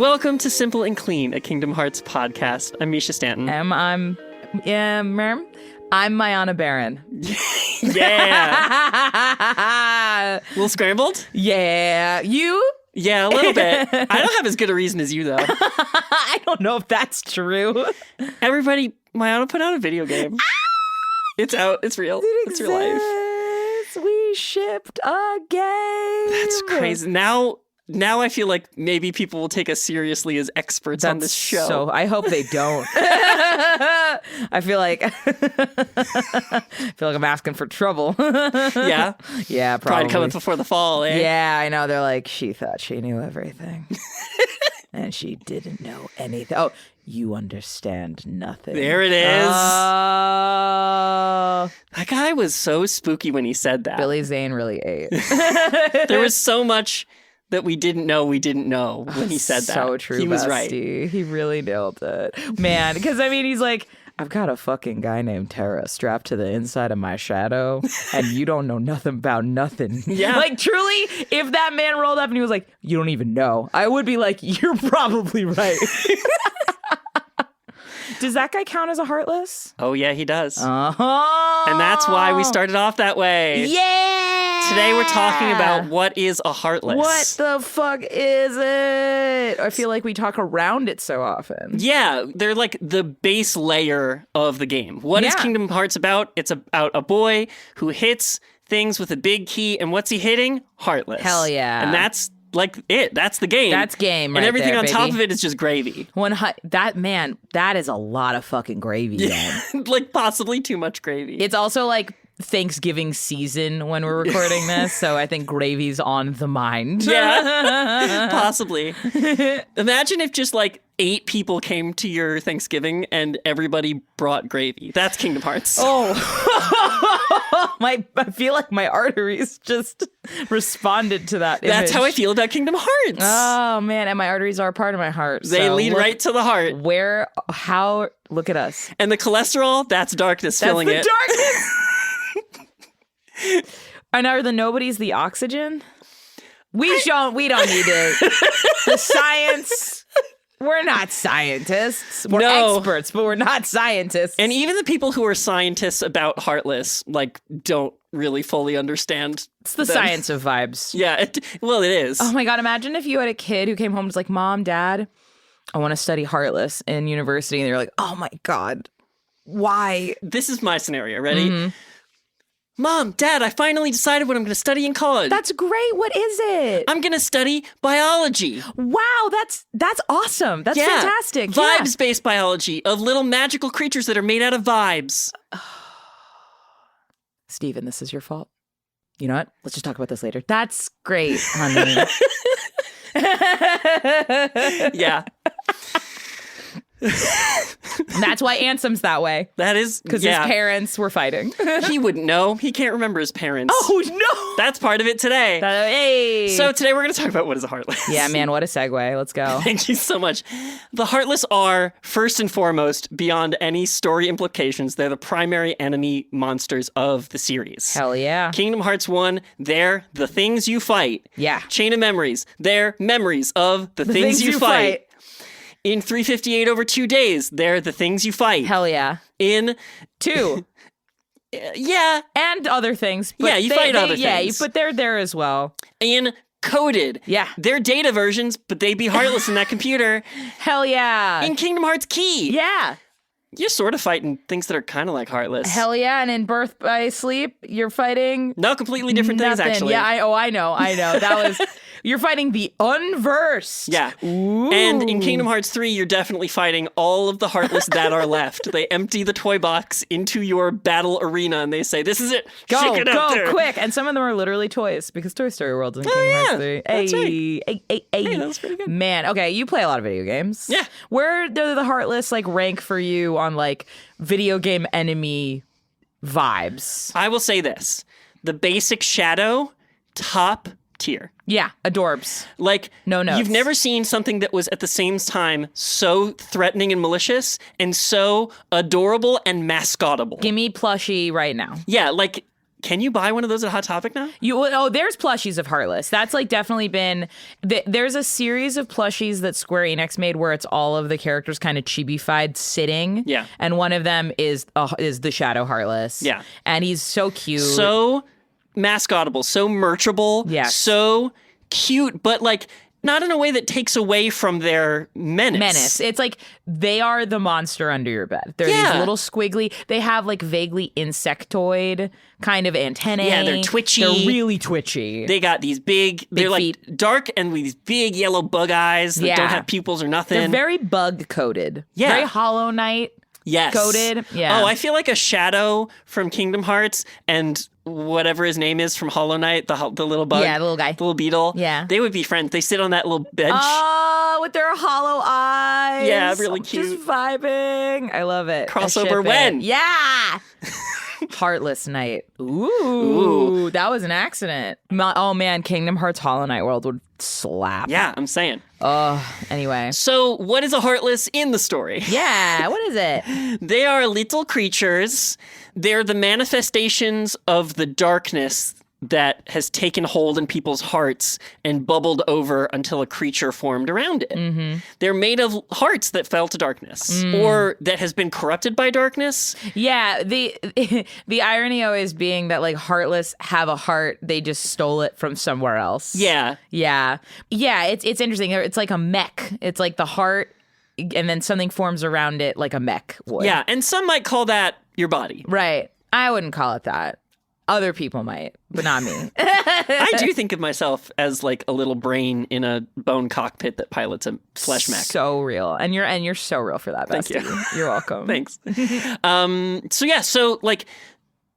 Welcome to Simple and Clean, a Kingdom Hearts podcast. I'm Mischa Stanton. I'm Mayanna Berrin. Yeah. A little scrambled? Yeah. You? Yeah, a little bit. I don't have as good a reason as you, though. I don't know if that's true. Everybody, Mayanna put out a video game. It's out. It's real. It's real life. We shipped a game. That's crazy. Now I feel like maybe people will take us seriously as experts on this show. So I hope they don't. I feel like I'm asking for trouble. Yeah? Yeah, probably. Pride cometh before the fall, eh? Yeah, I know. They're like, she thought she knew everything. And she didn't know anything. Oh, you understand nothing. There it is. Oh. That guy was so spooky when he said that. Billy Zane really ate. There was so much that we didn't know when he said that. So true, He was bestie. right. He really nailed it. Man, because I mean, he's like, I've got a fucking guy named Tara strapped to the inside of my shadow, and you don't know nothing about nothing. Yeah. Like, truly, if that man rolled up and he was like, you don't even know, I would be like, you're probably right. Does that guy count as a Heartless? Oh, yeah, he does. Uh-huh. And that's why we started off that way. Yeah! Today we're talking about what is a Heartless. What the fuck is it? I feel like we talk around it so often. Yeah, they're like the base layer of the game. What is Yeah. Kingdom Hearts about? It's about a boy who hits things with a big key, and what's he hitting? Heartless. Hell yeah. And that's like it. That's the game. That's game, and right everything there, on top baby. of it is just gravy. That is a lot of fucking gravy, man. Like possibly too much gravy. It's also like Thanksgiving season when we're recording this, so I think gravy's on the mind. Yeah, possibly. Imagine if just like 8 people came to your Thanksgiving and everybody brought gravy. That's Kingdom Hearts. Oh, I feel like my arteries just responded to that image. That's how I feel about Kingdom Hearts. Oh, man, and my arteries are a part of my heart. They so lead look right to the heart. Look at us. And the cholesterol, that's darkness filling it. That's the darkness! And are the nobodies the oxygen? We don't need it. The science. We're not scientists. We're experts, but we're not scientists. And even the people who are scientists about Heartless, like, don't really fully understand. It's the science of vibes. Yeah, it is. Oh my God, imagine if you had a kid who came home and was like, Mom, Dad, I want to study Heartless in university. And they're like, oh my God, why? This is my scenario. Ready? Mm-hmm. Mom, Dad, I finally decided what I'm going to study in college. That's great. What is it? I'm going to study biology. Wow, that's awesome. That's fantastic. Vibes-based biology of little magical creatures that are made out of vibes. Steven, this is your fault. You know what? Let's just talk about this later. That's great, honey. Yeah. And that's why Ansem's that way. That is, because his parents were fighting. He wouldn't know. He can't remember his parents. Oh, no. That's part of it today. Hey. So today we're going to talk about what is a Heartless. Yeah, man, what a segue. Let's go. Thank you so much. The Heartless are, first and foremost, beyond any story implications, they're the primary enemy monsters of the series. Hell yeah. Kingdom Hearts 1, they're the things you fight. Yeah. Chain of Memories, they're memories of the things you fight. In 358 over 2 days, they're the things you fight. Hell yeah. In 2. Yeah. And other things. But yeah, you fight other things. Yeah, but they're there as well. In Coded. Yeah. They're data versions, but they be Heartless in that computer. Hell yeah. In Kingdom Hearts Key. Yeah. You're sort of fighting things that are kind of like Heartless. Hell yeah, and in Birth by Sleep, you're fighting... No, completely different things, actually. Yeah, I know. That was... You're fighting the unversed. Yeah. Ooh. And in Kingdom Hearts 3, you're definitely fighting all of the Heartless that are left. They empty the toy box into your battle arena, and they say, this is it. Go there. quick. And some of them are literally toys, because Toy Story World's in Kingdom Hearts 3. That's right. Hey, that was pretty good. Man, okay, you play a lot of video games. Yeah. Where do the Heartless, like, rank for you on, like, video game enemy vibes? I will say this. The basic Shadow, top tier. Yeah, adorbs. Like, no notes. You've never seen something that was at the same time so threatening and malicious and so adorable and mascotable. Give me plushie right now. Yeah, like can you buy one of those at Hot Topic now? There's plushies of Heartless. That's like definitely been. There's a series of plushies that Square Enix made where it's all of the characters kind of chibi-fied sitting. Yeah. And one of them is the Shadow Heartless. Yeah. And he's so cute. So mascotable, so merchable, Yes. so cute, but like not in a way that takes away from their menace. It's like they are the monster under your bed. They're these little squiggly. They have like vaguely insectoid kind of antennae. Yeah, they're twitchy. They're really twitchy. They got these they're feet. like dark and with these big yellow bug eyes that don't have pupils or nothing. They're very bug coated. Yeah. Very Hollow Knight. Yes. Coated. Yeah. Oh, I feel like a Shadow from Kingdom Hearts and whatever his name is from Hollow Knight, the little bug. Yeah, the little guy. The little beetle. Yeah. They would be friends. They sit on that little bench. Oh, with their hollow eyes. Yeah, really cute. Just vibing. I love it. Crossover when? Yeah. Heartless Knight. Ooh. That was an accident. Oh, man. Kingdom Hearts Hollow Knight World would slap. Yeah, I'm saying. Anyway. So, what is a Heartless in the story? Yeah, what is it? They are little creatures. They're the manifestations of the darkness that has taken hold in people's hearts and bubbled over until a creature formed around it. Mm-hmm. They're made of hearts that fell to darkness or that has been corrupted by darkness. Yeah, the irony always being that like Heartless have a heart, they just stole it from somewhere else. Yeah. Yeah. Yeah, it's interesting. It's like a mech. It's like the heart and then something forms around it like a mech would. Yeah, and some might call that your body. Right. I wouldn't call it that. Other people might, but not me. I do think of myself as like a little brain in a bone cockpit that pilots a flesh mech. So real. And you're so real for that, Thank bestie. you. You're welcome. Thanks. So like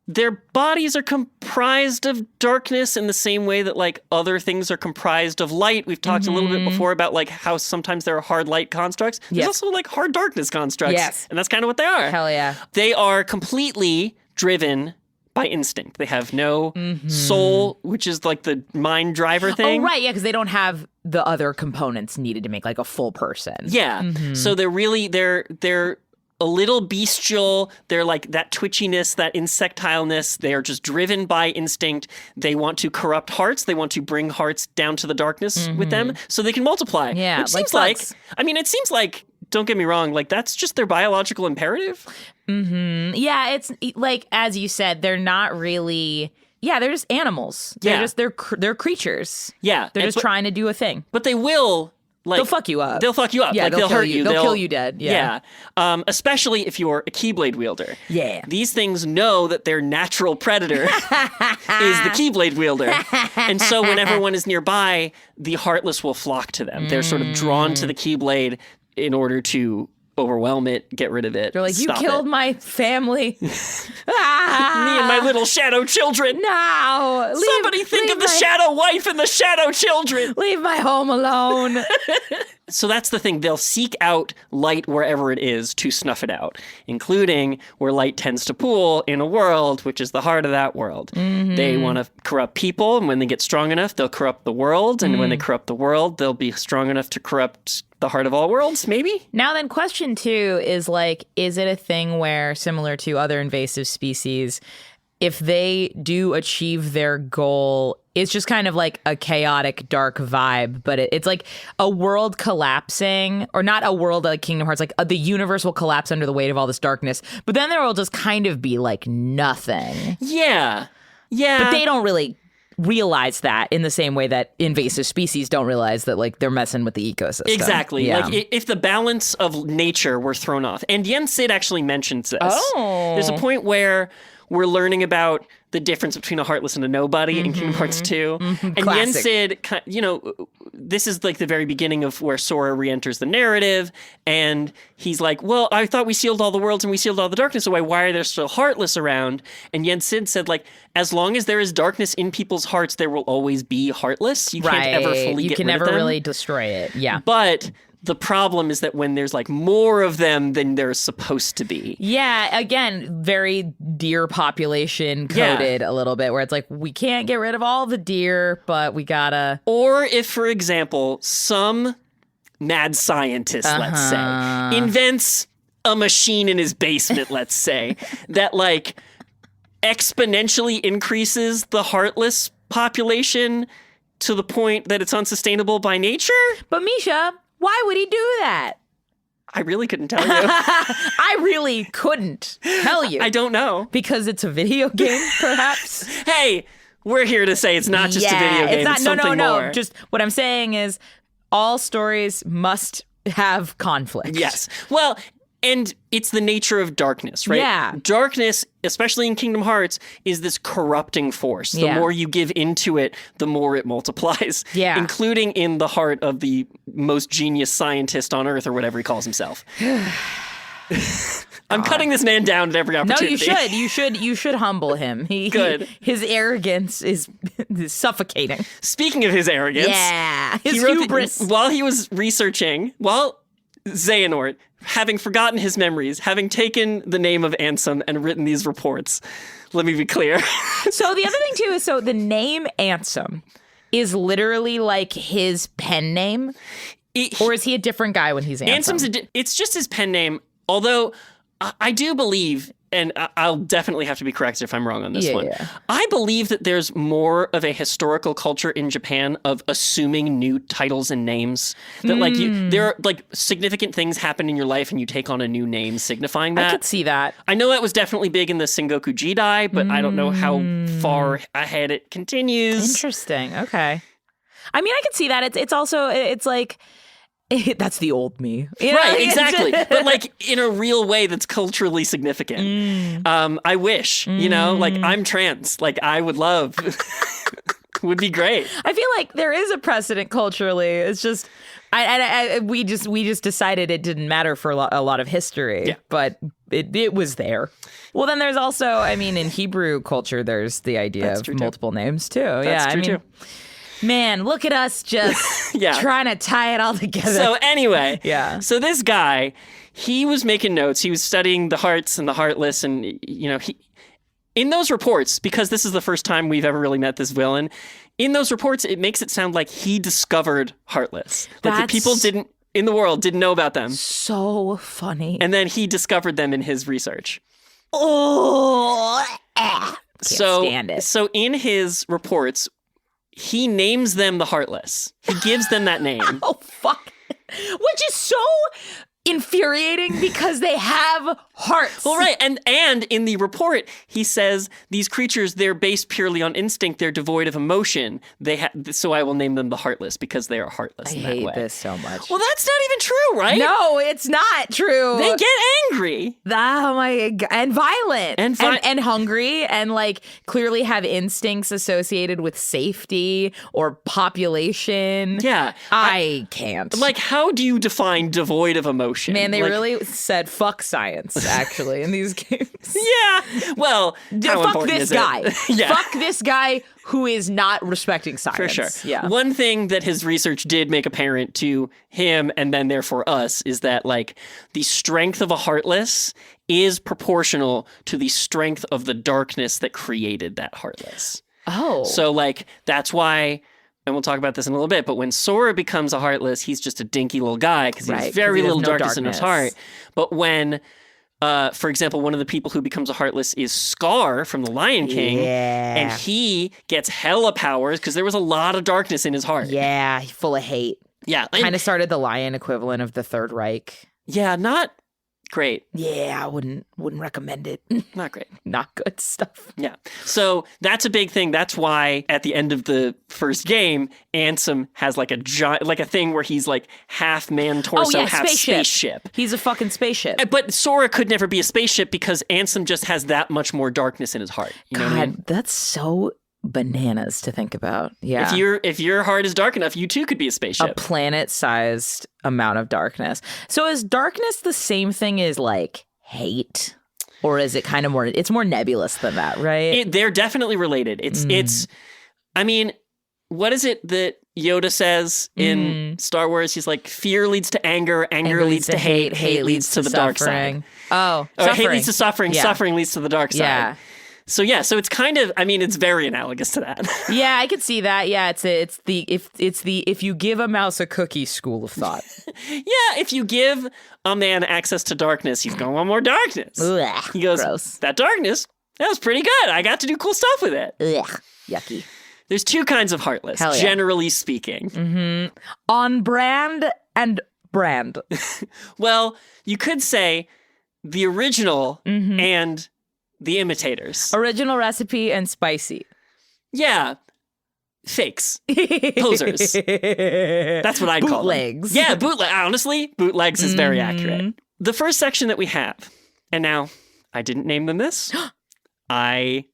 their bodies are comprised of darkness in the same way that like other things are comprised of light. We've talked a little bit before about like how sometimes there are hard light constructs. There's also like hard darkness constructs. Yes. And that's kind of what they are. Hell yeah. They are completely driven by instinct. They have no soul, which is like the mind driver thing. Oh, right. Yeah, because they don't have the other components needed to make like a full person. Yeah. So they're a little bestial. They're like that twitchiness, that insectileness. They are just driven by instinct. They want to corrupt hearts. They want to bring hearts down to the darkness with them so they can multiply. Yeah. Which seems it seems like, don't get me wrong, like that's just their biological imperative. Yeah, it's like, as you said, they're not really... Yeah, they're just animals. They're creatures. Yeah. They're just trying to do a thing. But they will... Like, they'll fuck you up. They'll fuck you up. Yeah, like, they'll hurt you. They'll kill you dead. Yeah. Especially if you're a Keyblade wielder. Yeah. These things know that their natural predator is the Keyblade wielder. And so whenever one is nearby, the Heartless will flock to them. They're sort of drawn to the Keyblade in order to overwhelm it, get rid of it. They're like, you killed my family. Me and my little shadow children. No. Somebody think of the shadow wife and the shadow children. Leave my home alone. So that's the thing. They'll seek out light wherever it is to snuff it out, including where light tends to pool in a world, which is the heart of that world. They want to corrupt people, and when they get strong enough, they'll corrupt the world. And when they corrupt the world, they'll be strong enough to corrupt the heart of all worlds, maybe? Now then, question 2 is like, is it a thing where, similar to other invasive species, if they do achieve their goal, it's just kind of like a chaotic, dark vibe, but it's like a world collapsing, or not a world like Kingdom Hearts, like the universe will collapse under the weight of all this darkness, but then there will just kind of be like nothing. Yeah. Yeah. But they don't really realize that in the same way that invasive species don't realize that like they're messing with the ecosystem. Exactly. Yeah. Like if the balance of nature were thrown off. And Yen Sid actually mentions this. Oh. There's a point where we're learning about the difference between a Heartless and a nobody in Kingdom Hearts 2. And Classic. Yen Sid, this is like the very beginning of where Sora re-enters the narrative. And he's like, well, I thought we sealed all the worlds and we sealed all the darkness away. Why are there still Heartless around? And Yen Sid said, like, as long as there is darkness in people's hearts, there will always be Heartless. You can't ever fully get rid of them. You can never really destroy it. Yeah. But the problem is that when there's like more of them than there's supposed to be. Yeah, again, very deer population coded a little bit, where it's like, we can't get rid of all the deer, but we gotta. Or if, for example, some mad scientist, let's say, invents a machine in his basement, let's say, that like exponentially increases the Heartless population to the point that it's unsustainable by nature? But Mischa, why would he do that? I really couldn't tell you. I really couldn't tell you. I don't know. Because it's a video game, perhaps? Hey, we're here to say it's not just a video game. It's something more. Just what I'm saying is all stories must have conflict. Yes. Well, and it's the nature of darkness, right? Yeah. Darkness, especially in Kingdom Hearts, is this corrupting force. The more you give into it, the more it multiplies. Yeah. Including in the heart of the most genius scientist on Earth, or whatever he calls himself. I'm cutting this man down at every opportunity. No, you should. You should humble him. Good. His arrogance is suffocating. Speaking of his arrogance. Yeah. His hubris. While he was researching, Xehanort, having forgotten his memories, having taken the name of Ansem and written these reports, let me be clear. So the other thing too is, the name Ansem is literally like his pen name, or is he a different guy when he's Ansem? Ansem's it's just his pen name, although I do believe, and I'll definitely have to be corrected if I'm wrong on this one. Yeah. I believe that there's more of a historical culture in Japan of assuming new titles and names. That there are significant things happen in your life and you take on a new name signifying that. I could see that. I know that was definitely big in the Sengoku Jidai, but I don't know how far ahead it continues. Interesting. Okay. I mean, I could see that. It's also like... that's the old me. Right, exactly. But in a real way that's culturally significant. I wish, I'm trans. I would love, would be great. I feel like there is a precedent culturally. It's just, we just decided it didn't matter for a lot of history, but it was there. Well, then there's also, in Hebrew culture, there's the idea of multiple names too. That's true too. Man, look at us just trying to tie it all together. So anyway, so this guy, he was making notes. He was studying the hearts and the heartless. And, he in those reports, because this is the first time we've ever really met this villain, in those reports, it makes it sound like he discovered Heartless. That the people in the world didn't know about them. So funny. And then he discovered them in his research. Oh, can't stand it. So in his reports, he names them the Heartless. He gives them that name. Oh, fuck. Which is so infuriating because they have hearts. Well, right. And in the report, he says these creatures, they're based purely on instinct. They're devoid of emotion. So I will name them the Heartless because they are heartless in that way. I hate this so much. Well, that's not even true, right? No, it's not true. They get angry. Oh my God. And violent. And hungry and clearly have instincts associated with safety or population. Yeah. I can't. How do you define devoid of emotion? Man, they really said fuck science, actually, in these games. Yeah. Well, fuck this guy. Yeah. Fuck this guy who is not respecting science. For sure. Yeah. One thing that his research did make apparent to him and then therefore us is that the strength of a Heartless is proportional to the strength of the darkness that created that Heartless. Oh. So that's why... And we'll talk about this in a little bit, but when Sora becomes a Heartless, he's just a dinky little guy because he has very little darkness in his heart. But when, for example, one of the people who becomes a Heartless is Scar from The Lion King, and he gets hella powers because there was a lot of darkness in his heart. Yeah, full of hate. Yeah. Kind of started the Lion equivalent of the Third Reich. Yeah, not great. Yeah, I wouldn't recommend it. Not great. Not good stuff. Yeah. So that's a big thing. That's why at the end of the first game, Ansem has a giant, a thing where he's half man torso, half spaceship. He's a fucking spaceship. But Sora could never be a spaceship because Ansem just has that much more darkness in his heart. You know what I mean? That's so bananas to think about. Yeah. If your heart is dark enough, you too could be a spaceship. A planet-sized amount of darkness. So is darkness the same thing as hate? Or is it kind of more, it's more nebulous than that, right? They're definitely related. It's, what is it that Yoda says in Star Wars? He's fear leads to anger leads to hate leads to the dark side. Oh, hate leads to suffering, suffering leads to the dark side. Yeah. So it's kind of, it's very analogous to that. Yeah, I could see that. Yeah, it's the if you give a mouse a cookie school of thought. Yeah, if you give a man access to darkness, he's going to want more darkness. Ugh, he goes, gross. That darkness, That was pretty good. I got to do cool stuff with it. Ugh, yucky. There's two kinds of Heartless, Hell yeah. generally speaking. On brand and brand. Well, you could say the original and the imitators. Original recipe and spicy. Yeah. Fakes. Posers. That's what I'd call them. Bootlegs. Yeah, bootleg. Honestly, bootlegs is very accurate. The first section that we have, and now I didn't name them this. I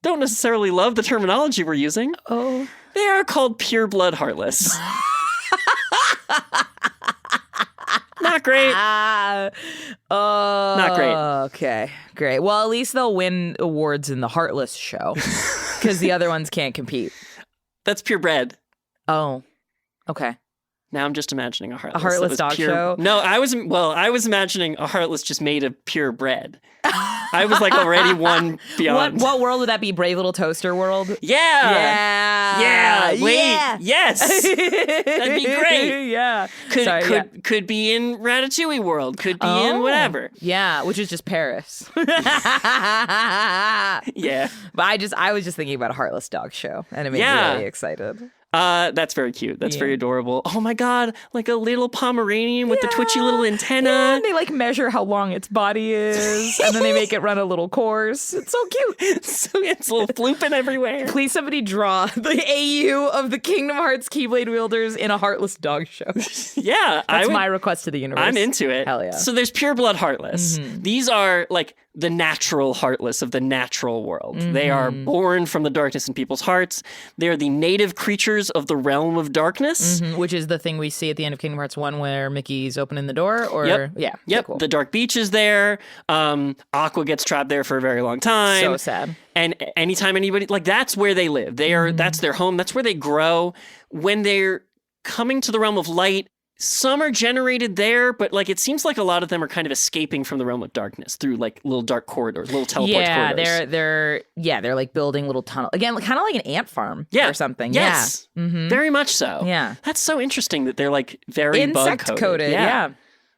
don't necessarily love the terminology we're using. Oh. They are called pure blood Heartless. Not great. Not great. Okay, great. Well, at least they'll win awards in the Heartless show because the other ones can't compete. That's purebred. Oh, okay. Now I'm just imagining a Heartless. A Heartless dog show? No, I was imagining a Heartless just made of pure bread. I was like already one beyond. What world would that be? Brave Little Toaster world? Yeah. Yeah. Wait. Yeah. Yes. That'd be great. Yeah. Could be in Ratatouille world. Could be in whatever. Yeah, which is just Paris. Yeah. But I was just thinking about a Heartless dog show, and it made me really excited. That's very cute. That's very adorable. Oh my God, like a little Pomeranian with the twitchy little antenna. Yeah, and they like measure how long its body is, and then they make it run a little course. It's so cute. So it's a little flooping everywhere. Please somebody draw the AU of the Kingdom Hearts Keyblade wielders in a Heartless dog show. Yeah. That's my request to the universe. I'm into it. Hell yeah. So there's pure blood Heartless. These are like the natural Heartless of the natural world. They are born from the darkness in people's hearts. They're the native creatures of the realm of darkness. Which is the thing we see at the end of Kingdom Hearts 1 where Mickey's opening the door? Or Yep. Yeah, cool. The dark beach is there. Aqua gets trapped there for a very long time. So sad. And anytime anybody, like, that's where they live. They are, that's their home. That's where they grow. When they're coming to the realm of light, some are generated there, but like it seems like a lot of them are kind of escaping from the realm of darkness through like little dark corridors, little teleport corridors. They're like building little tunnel again, kind of like an ant farm or something. Yes, very much so. Yeah, that's so interesting that they're like very insect coded. Yeah.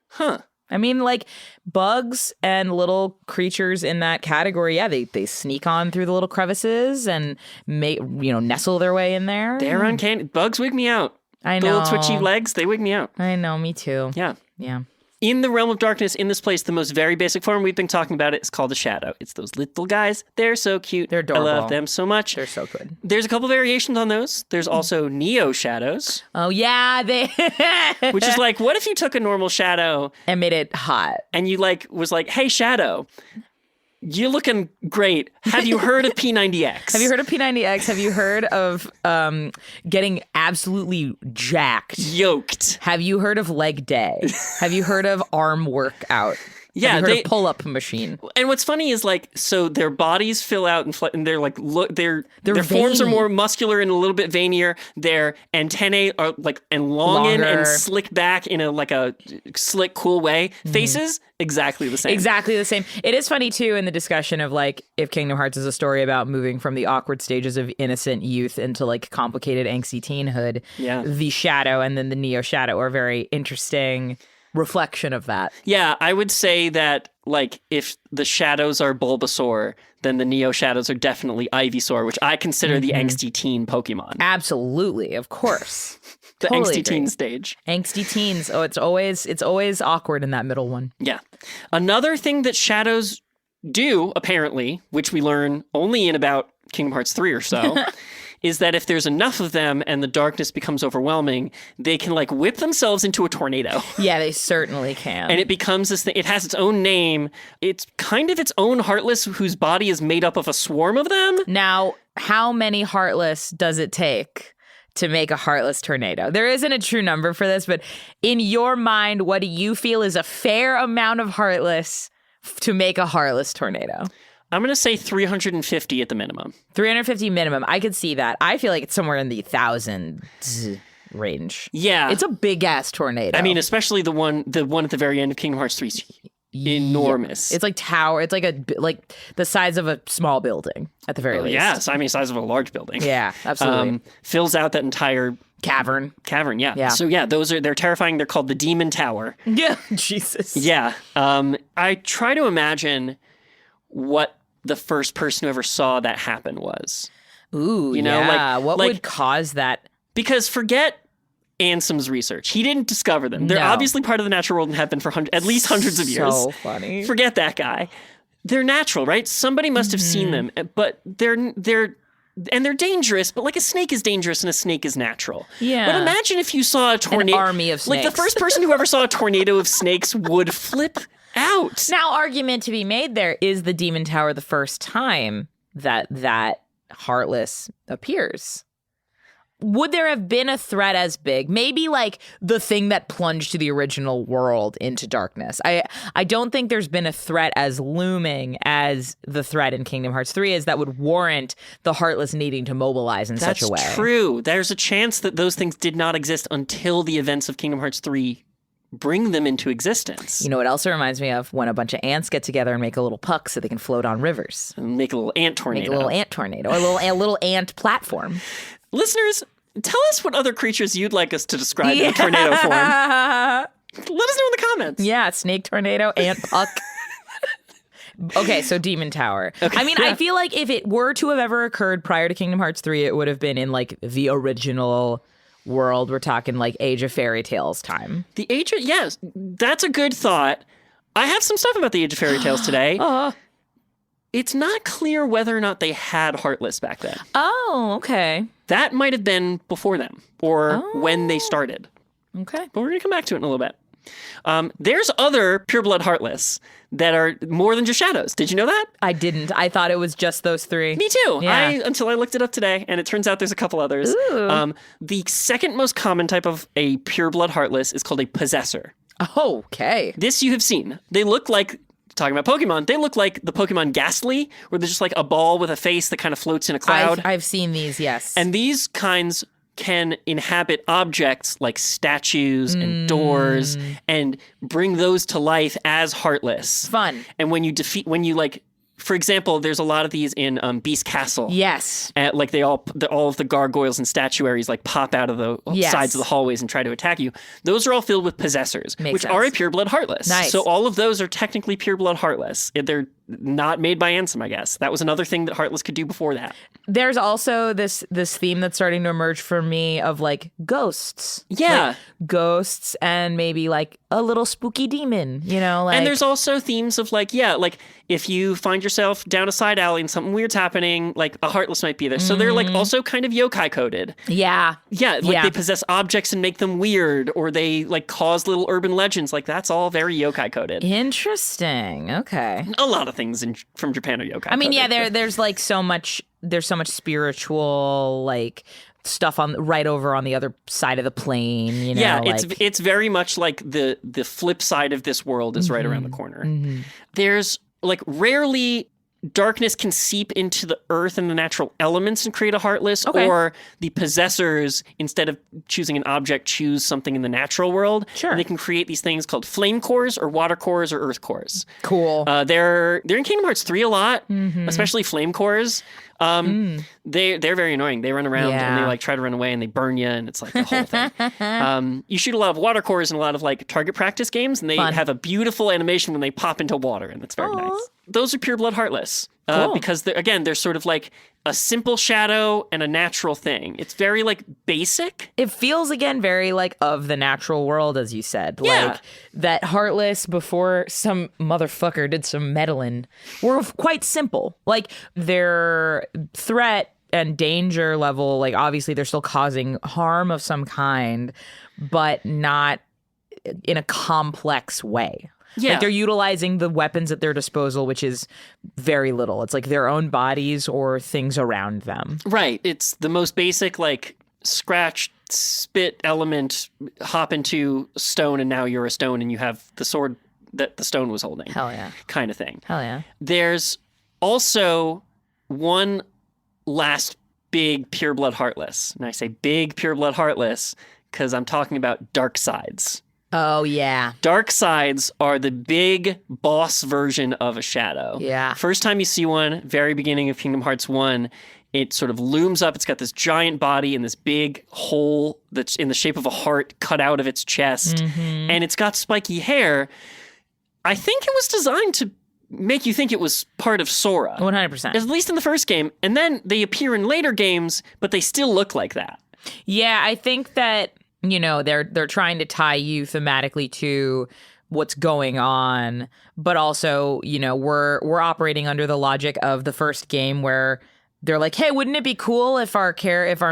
Huh. I mean, like bugs and little creatures in that category. Yeah, they sneak on through the little crevices and nestle their way in there. They're uncanny. Bugs wig me out. I The know. little twitchy legs, they wig me out. I know, me too. Yeah. Yeah. In the realm of darkness, in this place, the most very basic form we've been talking about it is called a shadow. It's those little guys. They're so cute. They're adorable. I love them so much. They're so good. There's a couple variations on those. There's also neo shadows. Oh, yeah. Which is like, what if you took a normal shadow and made it hot? And you was like, hey, shadow, you're looking great. Have you heard of P90X? Have you heard of P90X? Have you heard of getting absolutely jacked? Yoked. Have you heard of leg day? Have you heard of arm workout? Yeah, Have you heard of pull-up machine? And what's funny is like, so their bodies fill out and they're like, their forms are more muscular and a little bit veinier. Their antennae are like elongated and slick back in a slick, cool way. Faces, exactly the same. Exactly the same. It is funny too in the discussion of like if Kingdom Hearts is a story about moving from the awkward stages of innocent youth into like complicated angsty teenhood. Yeah, the Shadow and then the Neo Shadow are very interesting reflection of that. Yeah, I would say that like if the shadows are Bulbasaur, then the Neo Shadows are definitely Ivysaur, which I consider the angsty teen Pokemon. Absolutely, of course. The totally angsty teen stage. Angsty teens. Oh, it's always awkward in that middle one. Yeah. Another thing that shadows do, apparently, which we learn only in about Kingdom Hearts 3 or so, is that if there's enough of them and the darkness becomes overwhelming, they can like whip themselves into a tornado. Yeah, they certainly can. And it becomes this thing. It has its own name. It's kind of its own Heartless whose body is made up of a swarm of them. Now, how many Heartless does it take to make a Heartless tornado? There isn't a true number for this, but in your mind, what do you feel is a fair amount of Heartless to make a Heartless tornado? I'm going to say 350 at the minimum. 350 minimum. I could see that. I feel like it's somewhere in the thousands range. Yeah. It's a big ass tornado. I mean, especially the one at the very end of Kingdom Hearts 3 is enormous. Yeah. It's like tower. It's like the size of a small building at the very least. Yes, I mean, size of a large building. Yeah, absolutely. Fills out that entire cavern. Yeah. So yeah, they're terrifying. They're called the Demon Tower. Yeah. Jesus. Yeah. I try to imagine what the first person who ever saw that happen was. Ooh, You know, yeah. What like- would cause that? Because forget Ansom's research. He didn't discover them. They're No. obviously part of the natural world and have been for at least hundreds of years. So funny. Forget that guy. They're natural, right? Somebody must have seen them, but they're dangerous, but like a snake is dangerous and a snake is natural. Yeah. But imagine if you saw a tornado. army of Like the snakes. first person who ever saw a tornado of snakes would flip out. Now, argument to be made there, is the Demon Tower the first time that Heartless appears? Would there have been a threat as big? Maybe like the thing that plunged to the original world into darkness. I don't think there's been a threat as looming as the threat in Kingdom Hearts 3 is that would warrant the Heartless needing to mobilize in such a way. That's true. There's a chance that those things did not exist until the events of Kingdom Hearts 3 bring them into existence. You know what else it reminds me of? When a bunch of ants get together and make a little puck so they can float on rivers. And make a little ant tornado. Make a little ant tornado, or a little ant platform. Listeners, tell us what other creatures you'd like us to describe in tornado form. Let us know in the comments. Yeah, snake tornado, ant puck. Okay, so Demon Tower. Okay, I mean, yeah. I feel like if it were to have ever occurred prior to Kingdom Hearts 3, it would have been in like the original world. We're talking like Age of Fairy Tales time. The Age of, yes, that's a good thought. I have some stuff about the Age of Fairy Tales today. It's not clear whether or not they had Heartless back then. Oh, okay. That might have been before them or when they started. Okay. But we're going to come back to it in a little bit. There's other pureblood Heartless that are more than just shadows. Did you know that? I didn't. I thought it was just those three. Me too. Yeah. Until I looked it up today, and it turns out there's a couple others. The second most common type of a pureblood Heartless is called a possessor. Oh, okay. This you have seen. They look like, talking about Pokemon, they look like the Pokemon Ghastly, where there's just like a ball with a face that kind of floats in a cloud. I've seen these, yes. And these kinds can inhabit objects like statues and doors and bring those to life as Heartless. Fun. And when you like, for example, there's a lot of these in Beast Castle. Yes. Like all of the gargoyles and statuaries like pop out of the sides of the hallways and try to attack you. Those are all filled with possessors, Makes which sense. are a pureblood Heartless. Nice. So all of those are technically pureblood Heartless. They're not made by Ansem, I guess. That was another thing that Heartless could do before that. There's also this theme that's starting to emerge for me of like ghosts. Yeah. Like, ghosts and maybe like a little spooky demon, you know? Like, And there's also themes of like if you find yourself down a side alley and something weird's happening, like a Heartless might be there. So they're like also kind of yokai coded. yeah. Yeah, like they possess objects and make them weird, or they like cause little urban legends. Like that's all very yokai coded. Interesting. Okay. A lot of things from Japan are yokai. I mean, coded. yeah, there's like so much spiritual like stuff right over on the other side of the plane, you know? Yeah, like, it's very much like the flip side of this world is right around the corner. There's like rarely darkness can seep into the earth and the natural elements and create a Heartless, or the possessors, instead of choosing an object, choose something in the natural world. Sure. And they can create these things called flame cores or water cores or earth cores. cool. They're in Kingdom Hearts 3 a lot, especially flame cores. They're very annoying. They run around and they like try to run away and they burn you, and it's like the whole thing. You shoot a lot of water cores in a lot of like target practice games, and they have a beautiful animation when they pop into water, and that's very nice. Those are pureblood Heartless because they're sort of like a simple shadow and a natural thing. It's very like basic. It feels again very like of the natural world, as you said. Yeah. Like that Heartless before some motherfucker did some meddling were quite simple. Like their threat and danger level, like obviously they're still causing harm of some kind, but not in a complex way. Yeah. Like they're utilizing the weapons at their disposal, which is very little. It's like their own bodies or things around them. Right. It's the most basic, like scratch, spit element, hop into stone, and now you're a stone and you have the sword that the stone was holding. Hell yeah. Kind of thing. Hell yeah. There's also one last big pureblood Heartless. And I say big pureblood Heartless because I'm talking about dark sides. Oh, yeah. Dark sides are the big boss version of a shadow. Yeah. First time you see one, very beginning of Kingdom Hearts 1, it sort of looms up. It's got this giant body and this big hole that's in the shape of a heart cut out of its chest. And it's got spiky hair. I think it was designed to make you think it was part of Sora. 100%. At least in the first game. And then they appear in later games, but they still look like that. Yeah, I think that, they're trying to tie you thematically to what's going on, but also, we're operating under the logic of the first game where they're like, hey, wouldn't it be cool if our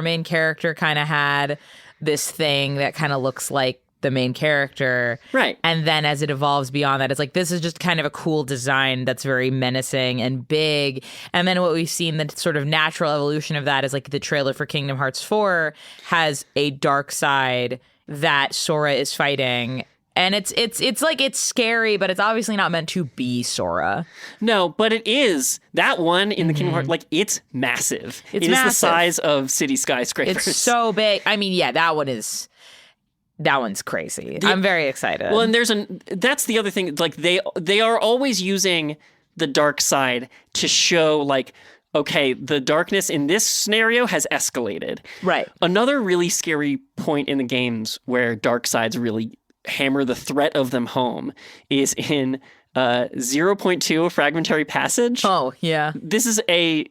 main character kind of had this thing that kind of looks like the main character. Right. And then as it evolves beyond that, it's like, this is just kind of a cool design that's very menacing and big. And then what we've seen, the sort of natural evolution of that is like the trailer for Kingdom Hearts 4 has a dark side that Sora is fighting. And it's like, it's scary, but it's obviously not meant to be Sora. No, but it is. That one in the Kingdom Hearts, like, it's massive. It is the size of city skyscrapers. It's so big. I mean, yeah, that one's crazy. I'm very excited. Well, and that's the other thing. Like, they are always using the dark side to show, like, okay, the darkness in this scenario has escalated. Right. Another really scary point in the games where dark sides really hammer the threat of them home is in 0.2, a fragmentary passage. Oh, yeah. This is a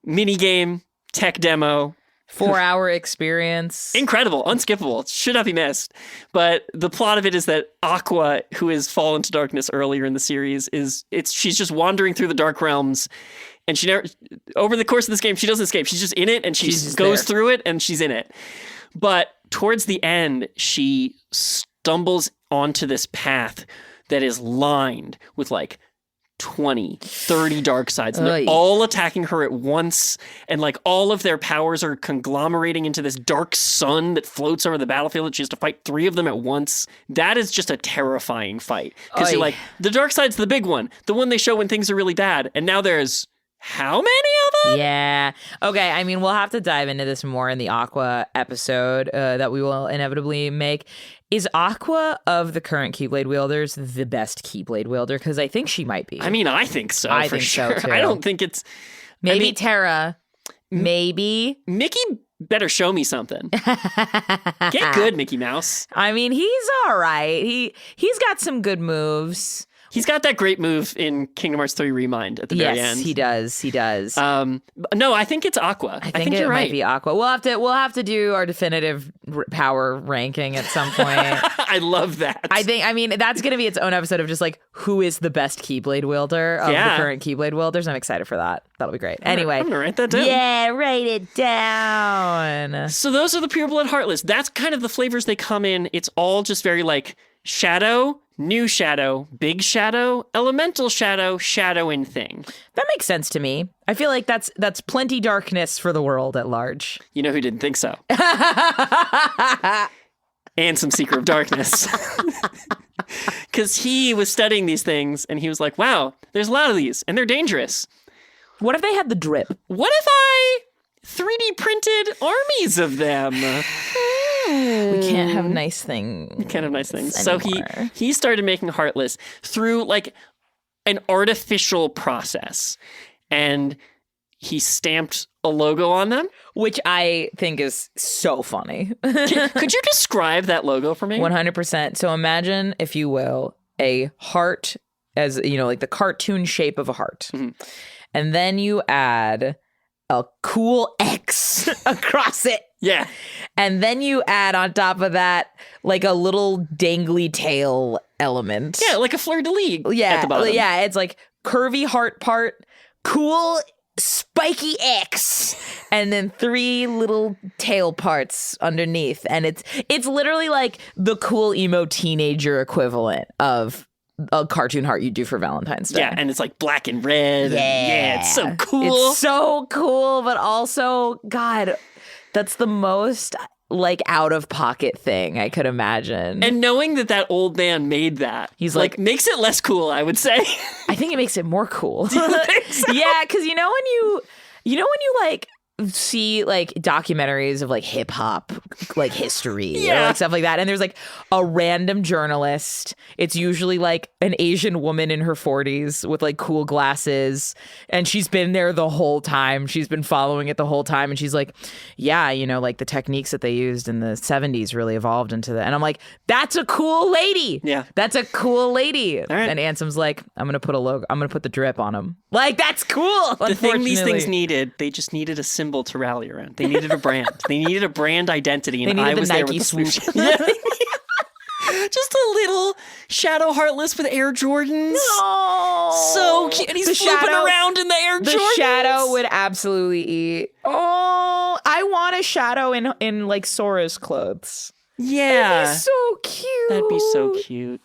mini game, tech demo. 4-hour experience. Incredible, unskippable, should not be missed. But the plot of it is that Aqua, who has fallen to darkness earlier in the series, she's just wandering through the dark realms, and she never, over the course of this game, she doesn't escape. She's just in it, and she goes through it, and she's in it. But towards the end, she stumbles onto this path that is lined with like 20, 30 dark sides, and they're all attacking her at once, and like all of their powers are conglomerating into this dark sun that floats over the battlefield, and she has to fight 3 of them at once. That is just a terrifying fight, because you're like, the dark side's the big one, the one they show when things are really bad, and now there's how many of them? Yeah. Okay, I mean, we'll have to dive into this more in the Aqua episode that we will inevitably make. Is Aqua, of the current Keyblade wielders, the best Keyblade wielder? Because I think she might be. I mean, I think so, I for think sure. so, too. I don't think it's... Maybe Terra. Maybe. Mickey better show me something. Get good, Mickey Mouse. I mean, he's all right. He's got some good moves. He's got that great move in Kingdom Hearts 3 Remind at the very end. Yes, he does. No, I think it's Aqua. I think you're right. Might be Aqua. We'll have to do our definitive power ranking at some point. I love that. I mean, that's going to be its own episode of just like, who is the best Keyblade wielder of the current Keyblade wielders? I'm excited for that. That'll be great. Anyway. I'm going to write that down. Yeah, write it down. So those are the Pure Blood Heartless. That's kind of the flavors they come in. It's all just very like Shadow, New Shadow, Big Shadow, Elemental Shadow, Shadow and Thing. That makes sense to me. I feel like that's plenty darkness for the world at large. You know who didn't think so? And some Seeker of Darkness. Because he was studying these things, and he was like, wow, there's a lot of these, and they're dangerous. What if they had the drip? What if I 3D printed armies of them? We can't have nice things. We can't have nice things. Anymore. So he started making Heartless through like an artificial process, and he stamped a logo on them, which I think is so funny. Could you describe that logo for me? 100%. So imagine, if you will, a heart as, like the cartoon shape of a heart. Mm-hmm. And then you add a cool X across it. Yeah. And then you add on top of that like a little dangly tail element. Yeah, like a fleur-de-lis at the bottom. Yeah, it's like curvy heart part, cool spiky X, and then 3 little tail parts underneath. And it's literally like the cool emo teenager equivalent of a cartoon heart you do for Valentine's Day. Yeah, and it's like black and red. Yeah, it's so cool. It's so cool, but also, God, that's the most like out of pocket thing I could imagine. And knowing that old man made that, he's like makes it less cool, I would say. I think it makes it more cool. Do you think so? Yeah, because you know when you like see like documentaries of like hip hop like history or Yeah. like stuff like that, and there's like a random journalist. It's usually like an Asian woman in her 40s with like cool glasses, and she's been there the whole time. She's been following it the whole time, and she's like, yeah, you know, like the techniques that they used in the 70s really evolved into the, and I'm like, that's a cool lady. Yeah. That's a cool lady. right. And Ansem's like, I'm gonna put the drip on him. Like, that's cool. The thing these things unfortunately. needed, they just needed a symbol to rally around. They needed a brand. They needed a brand identity, and They needed I the was there Nike with the swoosh. swoosh. Yeah. Just a little Shadow Heartless with Air Jordans. Oh, So cute. And he's flipping around in the Air The Jordans. Shadow would absolutely eat. Oh, I want a Shadow in like Sora's clothes. Yeah. So cute. That'd be so cute.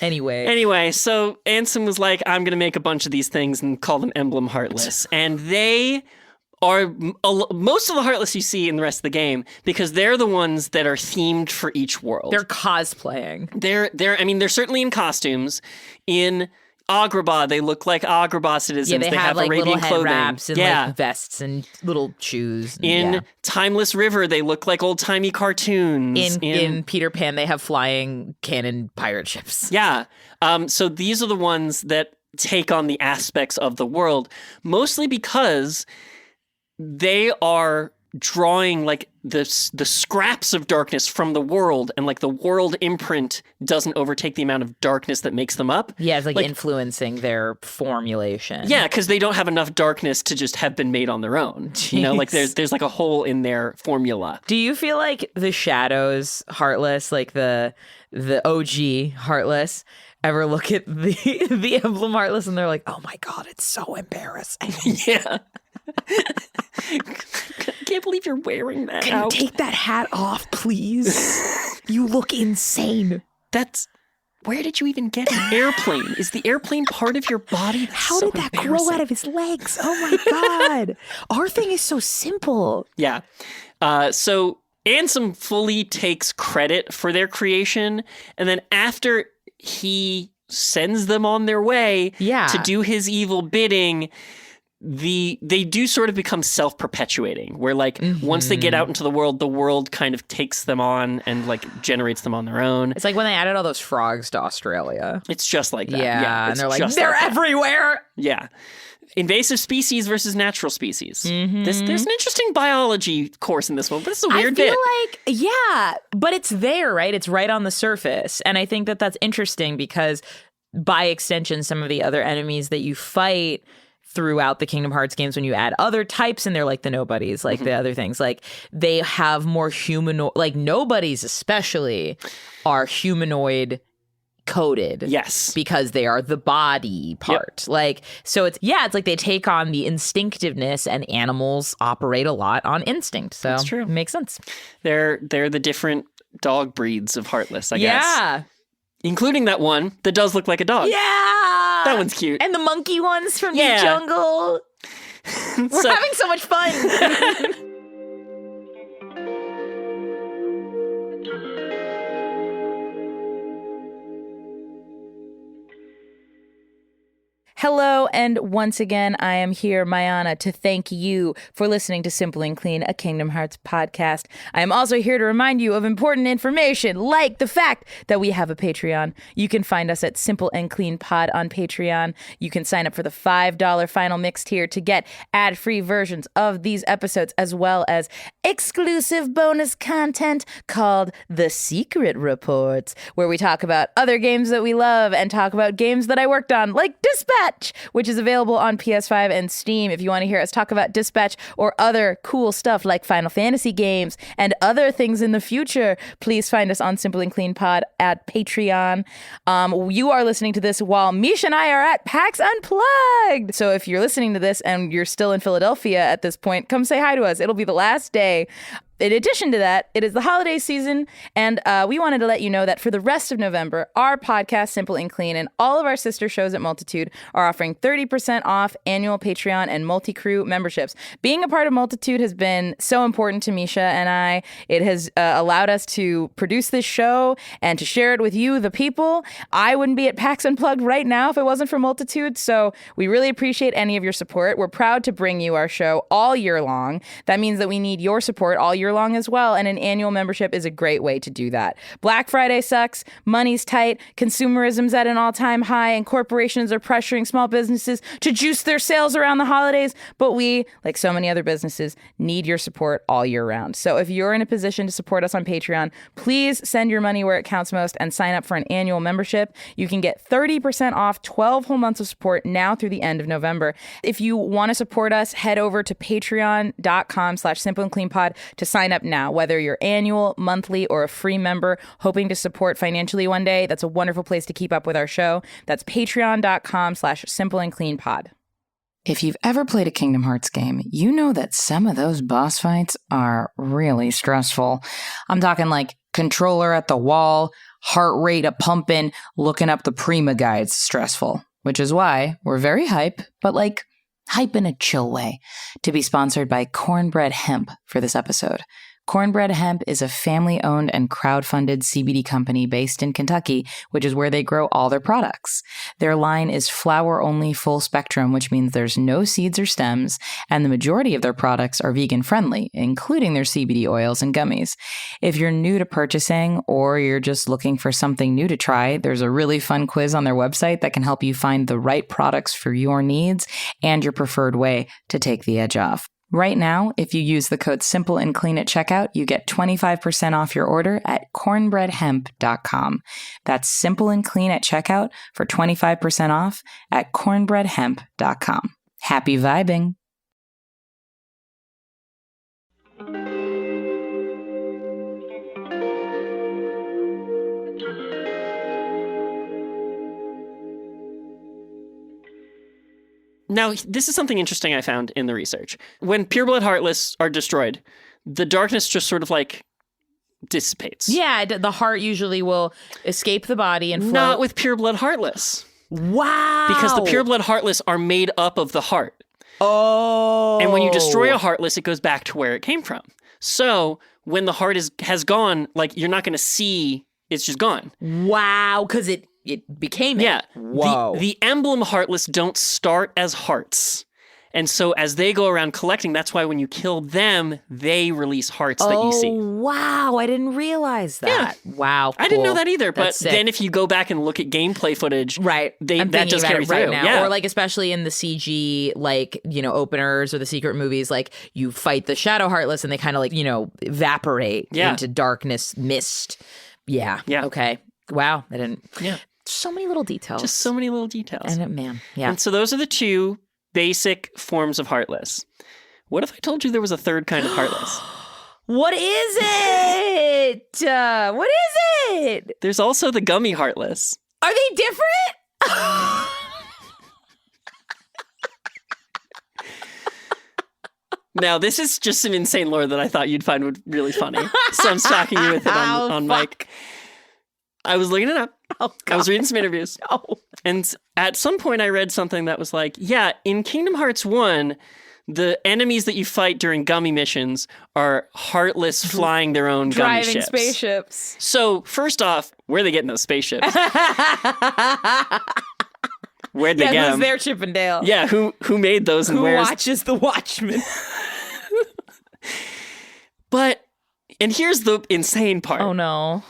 Anyway, So Ansem was like, I'm going to make a bunch of these things and call them Emblem Heartless. And they are most of the Heartless you see in the rest of the game, because they're the ones that are themed for each world. they're cosplaying. They're certainly in costumes. In Agrabah, they look like Agrabah citizens. Yeah, they have like Arabian little head clothing. wraps and like vests and little shoes. And, In yeah. Timeless River, they look like old-timey cartoons. In Peter Pan, they have flying cannon pirate ships. Yeah. So these are the ones that take on the aspects of the world, mostly because they are drawing like the scraps of darkness from the world, and like the world imprint doesn't overtake the amount of darkness that makes them up. Yeah, it's like influencing their formulation. Yeah, because they don't have enough darkness to just have been made on their own. You know, like there's like a hole in their formula. Do you feel like the Shadows Heartless, like the OG Heartless, ever look at the Emblem Heartless and they're like, oh my God, it's so embarrassing. Yeah. Can't believe you're wearing that. Can you take that hat off, please? You look insane. Where did you even get an airplane? Is the airplane part of your body? How did that grow out of his legs? Oh my God. Our thing is so simple. Yeah. So Ansem fully takes credit for their creation, and then after he sends them on their way to do his evil bidding, they do sort of become self-perpetuating, where like once they get out into the world kind of takes them on and like generates them on their own. It's like when they added all those frogs to Australia. It's just like that. Yeah, and it's they're like, just they're like that. everywhere. Yeah. Invasive species versus natural species. There's an interesting biology course in this one, but it's a weird bit. I feel like, yeah, but it's there, right? It's right on the surface. And I think that that's interesting because by extension, some of the other enemies that you fight throughout the Kingdom Hearts games, when you add other types and they're like the nobodies, like the other things, like they have more humanoid, like nobodies especially are humanoid coded. Yes. Because they are the body part. Like, so it's like they take on the instinctiveness, and animals operate a lot on instinct. So That's true. It makes sense. They're the different dog breeds of Heartless, I guess. Yeah. Including that one that does look like a dog. Yeah. That one's cute. And the monkey ones from Yeah. the jungle. We're having so much fun. Hello, and once again, I am here, Mayanna, to thank you for listening to Simple and Clean, a Kingdom Hearts podcast. I am also here to remind you of important information, like the fact that we have a Patreon. You can find us at Simple and Clean Pod on Patreon. You can sign up for the $5 Final Mix tier to get ad-free versions of these episodes, as well as exclusive bonus content called The Secret Reports, where we talk about other games that we love and talk about games that I worked on, like Dispatch, which is available on PS5 and Steam. If you want to hear us talk about Dispatch or other cool stuff like Final Fantasy games and other things in the future, please find us on Simple and Clean Pod at Patreon. You are listening to this while Mischa and I are at PAX Unplugged. So if you're listening to this and you're still in Philadelphia at this point, come say hi to us. It'll be the last day. In addition to that, it is the holiday season, and we wanted to let you know that for the rest of November, our podcast, Simple and Clean, and all of our sister shows at Multitude are offering 30% off annual Patreon and multi-crew memberships. Being a part of Multitude has been so important to Mischa and I. It has allowed us to produce this show and to share it with you, the people. I wouldn't be at PAX Unplugged right now if it wasn't for Multitude, so we really appreciate any of your support. We're proud to bring you our show all year long. That means that we need your support all year long as well, and an annual membership is a great way to do that. Black Friday sucks, money's tight, consumerism's at an all-time high, and corporations are pressuring small businesses to juice their sales around the holidays, but we, like so many other businesses, need your support all year round. So if you're in a position to support us on Patreon, please send your money where it counts most and sign up for an annual membership. You can get 30% off 12 whole months of support now through the end of November. If you want to support us, head over to patreon.com/simpleandcleanpod to sign up now, whether you're annual, monthly, or a free member hoping to support financially one day. That's a wonderful place to keep up with our show. That's patreon.com/simpleandcleanpod. If you've ever played a Kingdom Hearts game, you know that some of those boss fights are really stressful. I'm talking like controller at the wall, heart rate a pumping, looking up the Prima guides stressful, which is why we're very hype, but like hype in a chill way, to be sponsored by Cornbread Hemp for this episode. Cornbread Hemp is a family-owned and crowd-funded CBD company based in Kentucky, which is where they grow all their products. Their line is flower-only full spectrum, which means there's no seeds or stems, and the majority of their products are vegan-friendly, including their CBD oils and gummies. If you're new to purchasing or you're just looking for something new to try, there's a really fun quiz on their website that can help you find the right products for your needs and your preferred way to take the edge off. Right now, if you use the code Simple and Clean at checkout, you get 25% off your order at cornbreadhemp.com. That's Simple and Clean at checkout for 25% off at cornbreadhemp.com. Happy vibing! Now, this is something interesting I found in the research. When pureblood Heartless are destroyed, the darkness just sort of like dissipates. Yeah, the heart usually will escape the body and float. Not with pureblood Heartless. Wow! Because the pureblood Heartless are made up of the heart. Oh! And when you destroy a Heartless, it goes back to where it came from. So when the heart has gone, like you're not going to see, it's just gone. Wow, because it became it. Yeah. Whoa. The emblem Heartless don't start as hearts. And so as they go around collecting, that's why when you kill them, they release hearts that you see. Oh, wow. I didn't realize that. Yeah. Wow. Cool. I didn't know that either. That's But sick. then if you go back and look at gameplay footage, right. that does carry through. Right now. Yeah. Or like especially in the CG like, openers or the secret movies, like you fight the Shadow Heartless and they kind of like, evaporate into darkness, mist. Yeah. Yeah. Okay. Wow. I didn't. Yeah. So many little details. Just so many little details. And man. Yeah. And so those are the two basic forms of Heartless. What if I told you there was a third kind of Heartless? What is it? What is it? There's also the gummy Heartless. Are they different? Now, this is just some insane lore that I thought you'd find really funny. So I'm stalking you with it on mic. I was looking it up. Oh, I was reading some interviews. No. And at some point I read something that was like, yeah, in Kingdom Hearts 1, the enemies that you fight during gummy missions are Heartless flying their own gummy Driving ships. spaceships. So, first off, where are they getting those spaceships? Where'd they get who's them? there, Chippendale? Yeah, who made those and Who where's... watches the Watchmen? And here's the insane part. Oh, no.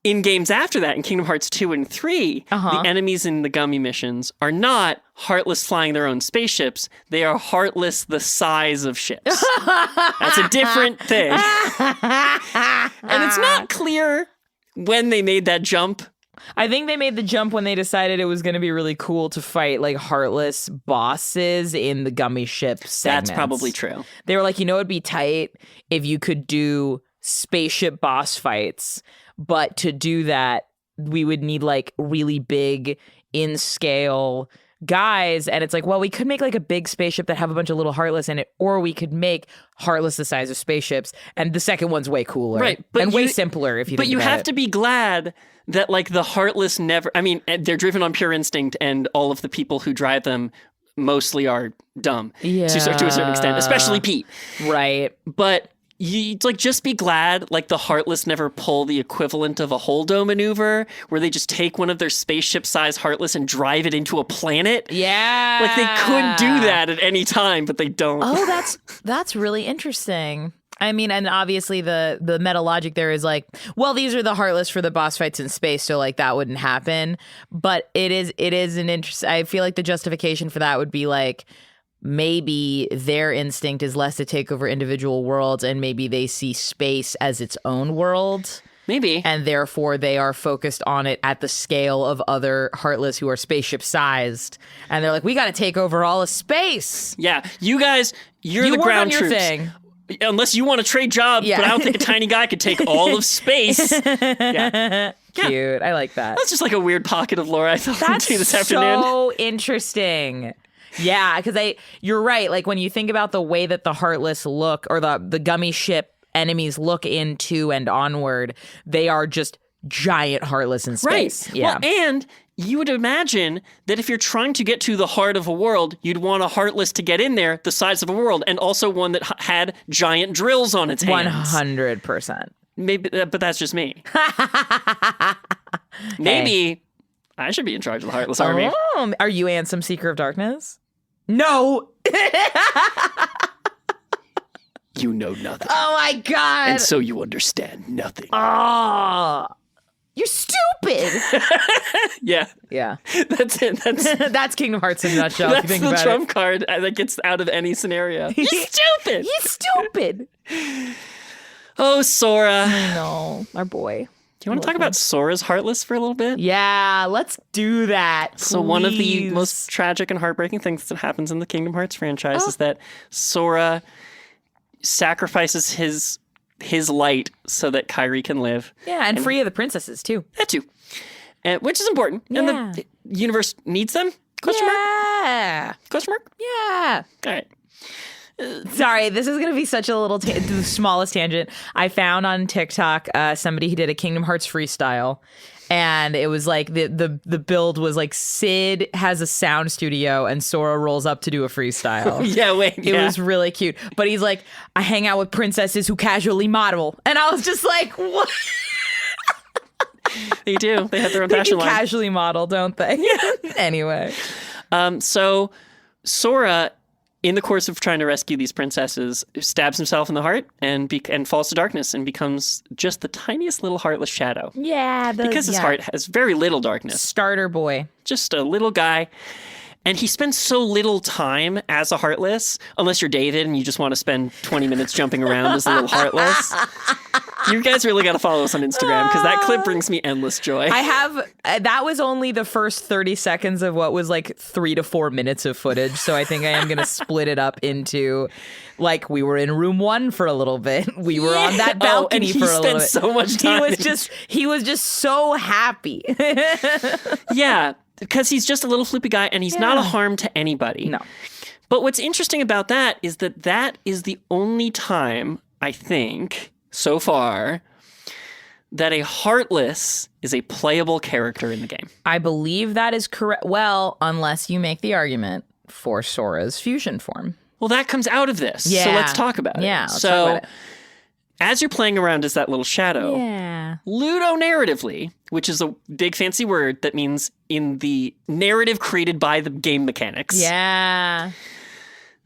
In games after that, in Kingdom Hearts 2 and 3, the enemies in the gummy missions are not Heartless flying their own spaceships. They are Heartless the size of ships. That's a different thing. And it's not clear when they made that jump. I think they made the jump when they decided it was going to be really cool to fight like Heartless bosses in the gummy ship segments. That's probably true. They were like, it'd be tight if you could do spaceship boss fights. But to do that, we would need like really big in scale guys, and it's like, well, we could make like a big spaceship that have a bunch of little Heartless in it, or we could make Heartless the size of spaceships, and the second one's way cooler, Right, and way simpler if you. But think you about have it. to be glad that like the Heartless never. I mean, they're driven on pure instinct, and all of the people who drive them mostly are dumb to a certain extent, especially Pete. Right. But you like just be glad like the Heartless never pull the equivalent of a Holdo maneuver where they just take one of their spaceship-sized Heartless and drive it into a planet. Yeah. Like they could do that at any time, but they don't. Oh, that's really interesting. I mean, and obviously the meta logic there is like, well, these are the Heartless for the boss fights in space, so like that wouldn't happen. But it is an interest. I feel like the justification for that would be like, maybe their instinct is less to take over individual worlds, and maybe they see space as its own world. Maybe. And therefore they are focused on it at the scale of other Heartless who are spaceship sized. And they're like, we got to take over all of space. Yeah. You guys, you're the work ground on your troops. thing. Unless you want to trade jobs, Yeah. but I don't think a tiny guy could take all of space. Yeah. Cute. I like that. That's just like a weird pocket of lore I thought we'd do this afternoon. So interesting. Yeah, because you're right. Like when you think about the way that the Heartless look, or the gummy ship enemies look into and onward, they are just giant Heartless in space. Right. Yeah. Well, and you would imagine that if you're trying to get to the heart of a world, you'd want a Heartless to get in there the size of a world, and also one that had giant drills on its hands. 100%. Maybe, but that's just me. Maybe I should be in charge of the Heartless army. Oh, are you Ansem, Seeker of Darkness? No. You know nothing. Oh my God. And so you understand nothing. Oh, you're stupid. Yeah. Yeah. That's it. That's Kingdom Hearts in a nutshell. If you That's think the about trump card that gets out of any scenario. You're stupid. You're stupid. Oh, Sora. No, our boy. Do you want to talk about Sora's Heartless for a little bit? Yeah, let's do that. So one of the please. most tragic and heartbreaking things that happens in the Kingdom Hearts franchise is that Sora sacrifices his light so that Kairi can live. Yeah, and free of the princesses too. That too. Which is important. Yeah. And the universe needs them? Question mark? Yeah. Question mark? Yeah. All right. Sorry, this is going to be such a little the smallest tangent. I found on TikTok somebody who did a Kingdom Hearts freestyle, and it was like the build was like Sid has a sound studio and Sora rolls up to do a freestyle. Yeah, wait. It was really cute. But he's like, I hang out with princesses who casually model. And I was just like, what? They do. They have their own They fashion do line. casually model, don't they? Yeah. Anyway. So Sora, in the course of trying to rescue these princesses, stabs himself in the heart and falls to darkness and becomes just the tiniest little heartless shadow. Yeah. Because his heart has very little darkness. Starter boy. Just a little guy. And he spends so little time as a Heartless, unless you're David and you just want to spend 20 minutes jumping around as a little Heartless. You guys really got to follow us on Instagram because that clip brings me endless joy. I have, that was only the first 30 seconds of what was like 3 to 4 minutes of footage. So I think I am going to split it up into, like, we were in room 1 for a little bit. We were on that balcony and for a little bit. He spent so much time. He was just so happy. Yeah, because he's just a little floopy guy and he's not a harm to anybody. No. But what's interesting about that is that is the only time, I think, so far, that a Heartless is a playable character in the game. I believe that is correct. Well, unless you make the argument for Sora's fusion form. Well, that comes out of this. Yeah. So let's talk about it. Yeah, let's so, talk about it. As you're playing around as that little shadow, ludonarratively, which is a big fancy word that means in the narrative created by the game mechanics. Yeah.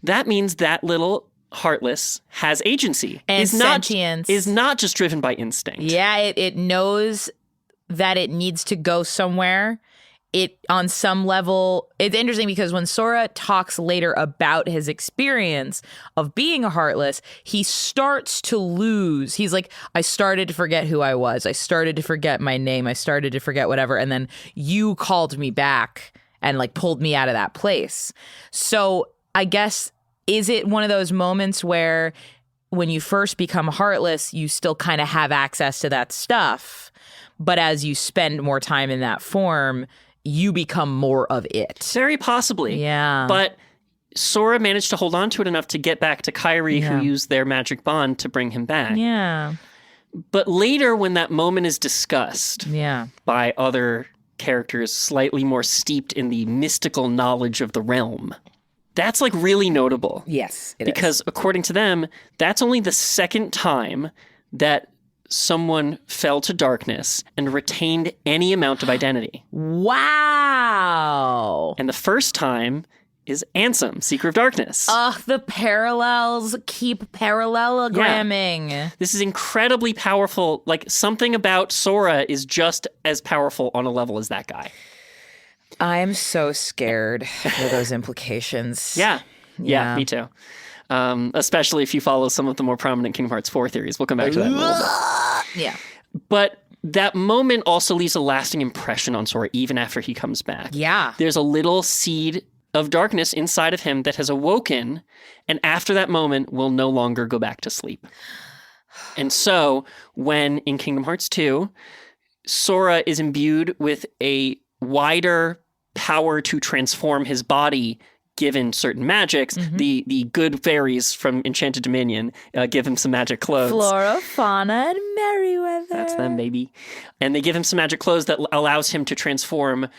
That means that little Heartless has agency. And sentience. Is not just driven by instinct. Yeah, it knows that it needs to go somewhere. It, on some level, it's interesting because when Sora talks later about his experience of being a Heartless, he starts to lose. He's like, I started to forget who I was. I started to forget my name. I started to forget whatever. And then you called me back and like pulled me out of that place. So I guess, is it one of those moments where when you first become Heartless, you still kind of have access to that stuff, but as you spend more time in that form, you become more of it. Very possibly. Yeah. But Sora managed to hold on to it enough to get back to Kairi, who used their magic bond to bring him back. Yeah. But later, when that moment is discussed Yeah. by other characters slightly more steeped in the mystical knowledge of the realm, that's like really notable. Yes, it because according to them, that's only the second time that someone fell to darkness and retained any amount of identity. Wow. And the first time is Ansem, Seeker of Darkness. Ugh, the parallels keep parallelogramming. Yeah. This is incredibly powerful. Like, something about Sora is just as powerful on a level as that guy. I'm so scared for those implications. Yeah, me too. Especially if you follow some of the more prominent Kingdom Hearts 4 theories. We'll come back to that in a little bit. Yeah. But that moment also leaves a lasting impression on Sora even after he comes back. Yeah. There's a little seed of darkness inside of him that has awoken, and after that moment will no longer go back to sleep. And so, when in Kingdom Hearts 2, Sora is imbued with a wider power to transform his body given certain magics, the good fairies from Enchanted Dominion give him some magic clothes. Flora, Fauna, and Merryweather. That's them, baby. And they give him some magic clothes that allows him to transform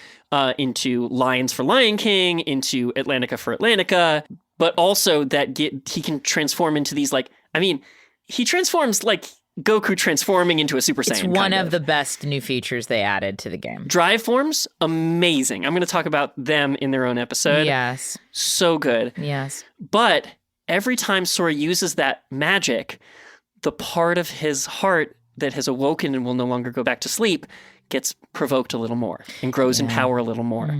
into lions for Lion King, into Atlantica for Atlantica, but also that he can transform into these, like, I mean, he transforms like Goku transforming into a Super Saiyan. It's one of the best new features they added to the game. Drive forms, amazing. I'm going to talk about them in their own episode. Yes. So good. Yes. But every time Sora uses that magic, the part of his heart that has awoken and will no longer go back to sleep gets provoked a little more and grows in power a little more.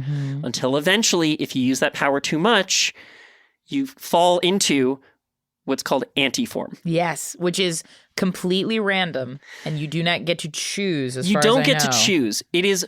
Until eventually, if you use that power too much, you fall into what's called anti-form. Yes, which is completely random, and you do not get to choose. You don't get to choose. It's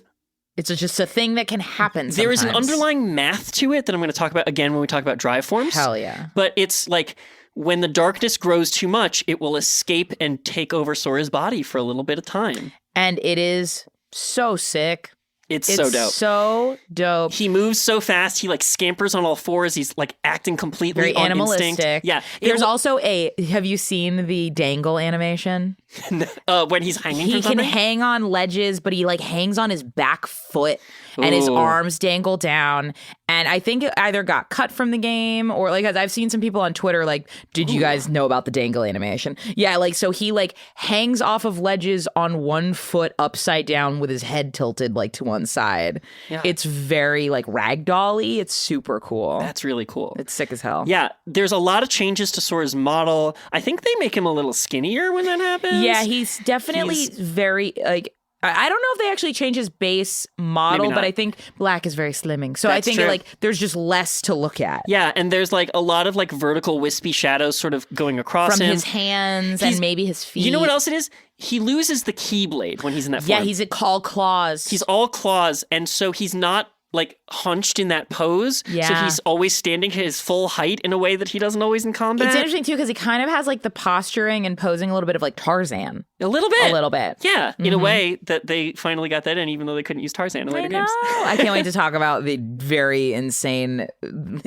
just a thing that can happen sometimes. There is an underlying math to it that I'm going to talk about again when we talk about drive forms. Hell yeah. But it's like when the darkness grows too much, it will escape and take over Sora's body for a little bit of time. And it is so sick. It's so dope. So dope. He moves so fast. He like scampers on all fours. He's like acting completely very on animalistic. Instinct. Yeah. There's also have you seen the dangle animation? When he's hanging from something? He can hang on ledges, but he like hangs on his back foot and his arms dangle down. And I think it either got cut from the game or like, I've seen some people on Twitter like, did you guys know about the dangle animation? Yeah, like, so he like hangs off of ledges on one foot upside down with his head tilted like to one side. Yeah. It's very like ragdoll-y. It's super cool. That's really cool. It's sick as hell. Yeah, there's a lot of changes to Sora's model. I think they make him a little skinnier when that happens. Yeah, he's definitely very like, I don't know if they actually change his base model, but I think black is very slimming. So That's I think true. like there's just less to look at. Yeah, and there's like a lot of like vertical wispy shadows sort of going across from him. His hands and maybe his feet. You know what else it is? He loses the Keyblade when he's in that form. Yeah, he's all claws. He's all claws, and so he's not like hunched in that pose. Yeah. So he's always standing his full height in a way that he doesn't always in combat. It's interesting too because he kind of has like the posturing and posing a little bit of like Tarzan. A little bit. Yeah, in a way that they finally got that in, even though they couldn't use Tarzan in later games. I can't wait to talk about the very insane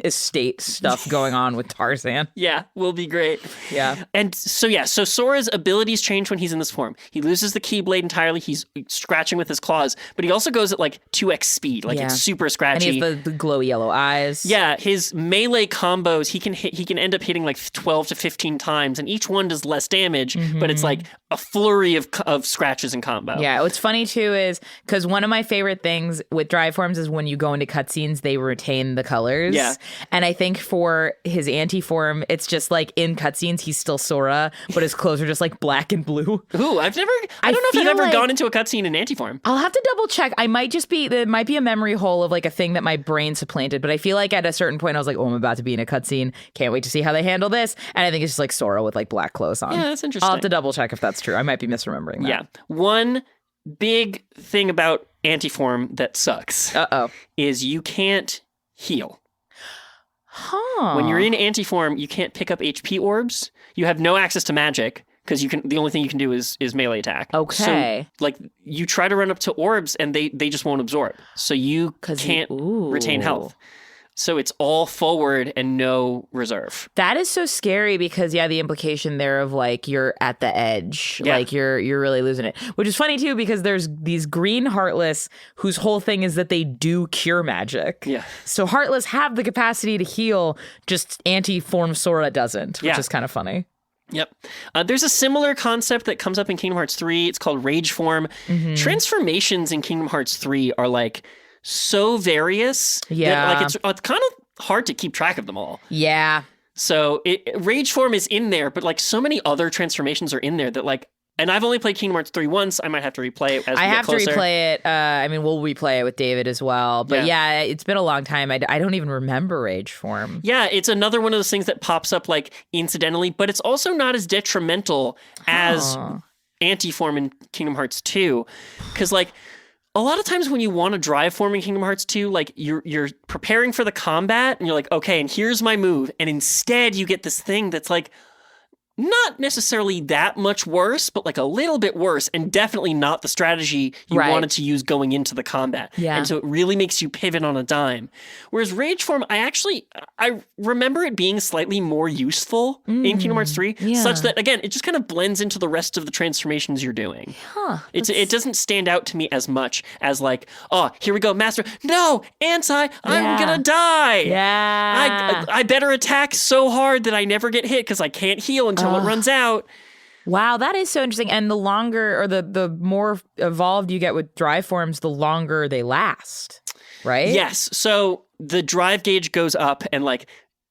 estate stuff going on with Tarzan. Yeah, will be great. Yeah. And so Sora's abilities change when he's in this form. He loses the Keyblade entirely. He's scratching with his claws, but he also goes at like 2x speed. Like it's super scratchy. And he has the glowy yellow eyes. Yeah, his melee combos, he can end up hitting like 12 to 15 times, and each one does less damage, but it's like a flurry of scratches and combo. Yeah, what's funny too is because one of my favorite things with drive forms is when you go into cutscenes, they retain the colors. Yeah. And I think for his anti-form, it's just like in cutscenes, he's still Sora, but his clothes are just like black and blue. Ooh, I don't know if I've ever gone into a cutscene in anti-form. I'll have to double check. There might be a memory hole of like a thing that my brain supplanted, but I feel like at a certain point I was like, oh, I'm about to be in a cutscene. Can't wait to see how they handle this. And I think it's just like Sora with like black clothes on. Yeah, that's interesting. I'll have to double check if that's true. I might be misremembering that. Yeah. One big thing about anti-form that sucks is you can't heal. Huh. When you're in anti-form, you can't pick up HP orbs. You have no access to magic because the only thing you can do is melee attack. Okay. So, like, you try to run up to orbs and they just won't absorb. So you can't retain health. So it's all forward and no reserve. That is so scary because, the implication there of, like, you're at the edge. Yeah. Like, you're really losing it. Which is funny, too, because there's these green Heartless whose whole thing is that they do cure magic. Yeah. So Heartless have the capacity to heal, just anti-form Sora doesn't, which is kind of funny. Yep. There's a similar concept that comes up in Kingdom Hearts 3. It's called Rage Form. Mm-hmm. Transformations in Kingdom Hearts 3 are, like, so various that, like, it's kind of hard to keep track of them all. Yeah. So Rage Form is in there, but, like, so many other transformations are in there that, like, and I've only played Kingdom Hearts 3 once. I might have to replay it as we get closer. I have to replay it. I mean, we'll replay it with David as well. But it's been a long time. I don't even remember Rage Form. Yeah, it's another one of those things that pops up, like, incidentally, but it's also not as detrimental as Anti-Form in Kingdom Hearts 2. Because, like, a lot of times when you want to drive form in Kingdom Hearts 2, like, you're preparing for the combat, and you're like, okay, and here's my move. And instead you get this thing that's, like, not necessarily that much worse, but, like, a little bit worse, and definitely not the strategy you wanted to use going into the combat. Yeah. And so it really makes you pivot on a dime. Whereas Rage Form, I remember it being slightly more useful in Kingdom Hearts 3, such that, again, it just kind of blends into the rest of the transformations you're doing. It doesn't stand out to me as much as, like, oh, here we go, Master. No, I'm gonna die. Yeah. I better attack so hard that I never get hit because I can't heal until it runs out. Wow, that is so interesting. And the longer or the more evolved you get with drive forms, the longer they last, right? Yes. So the drive gauge goes up, and, like,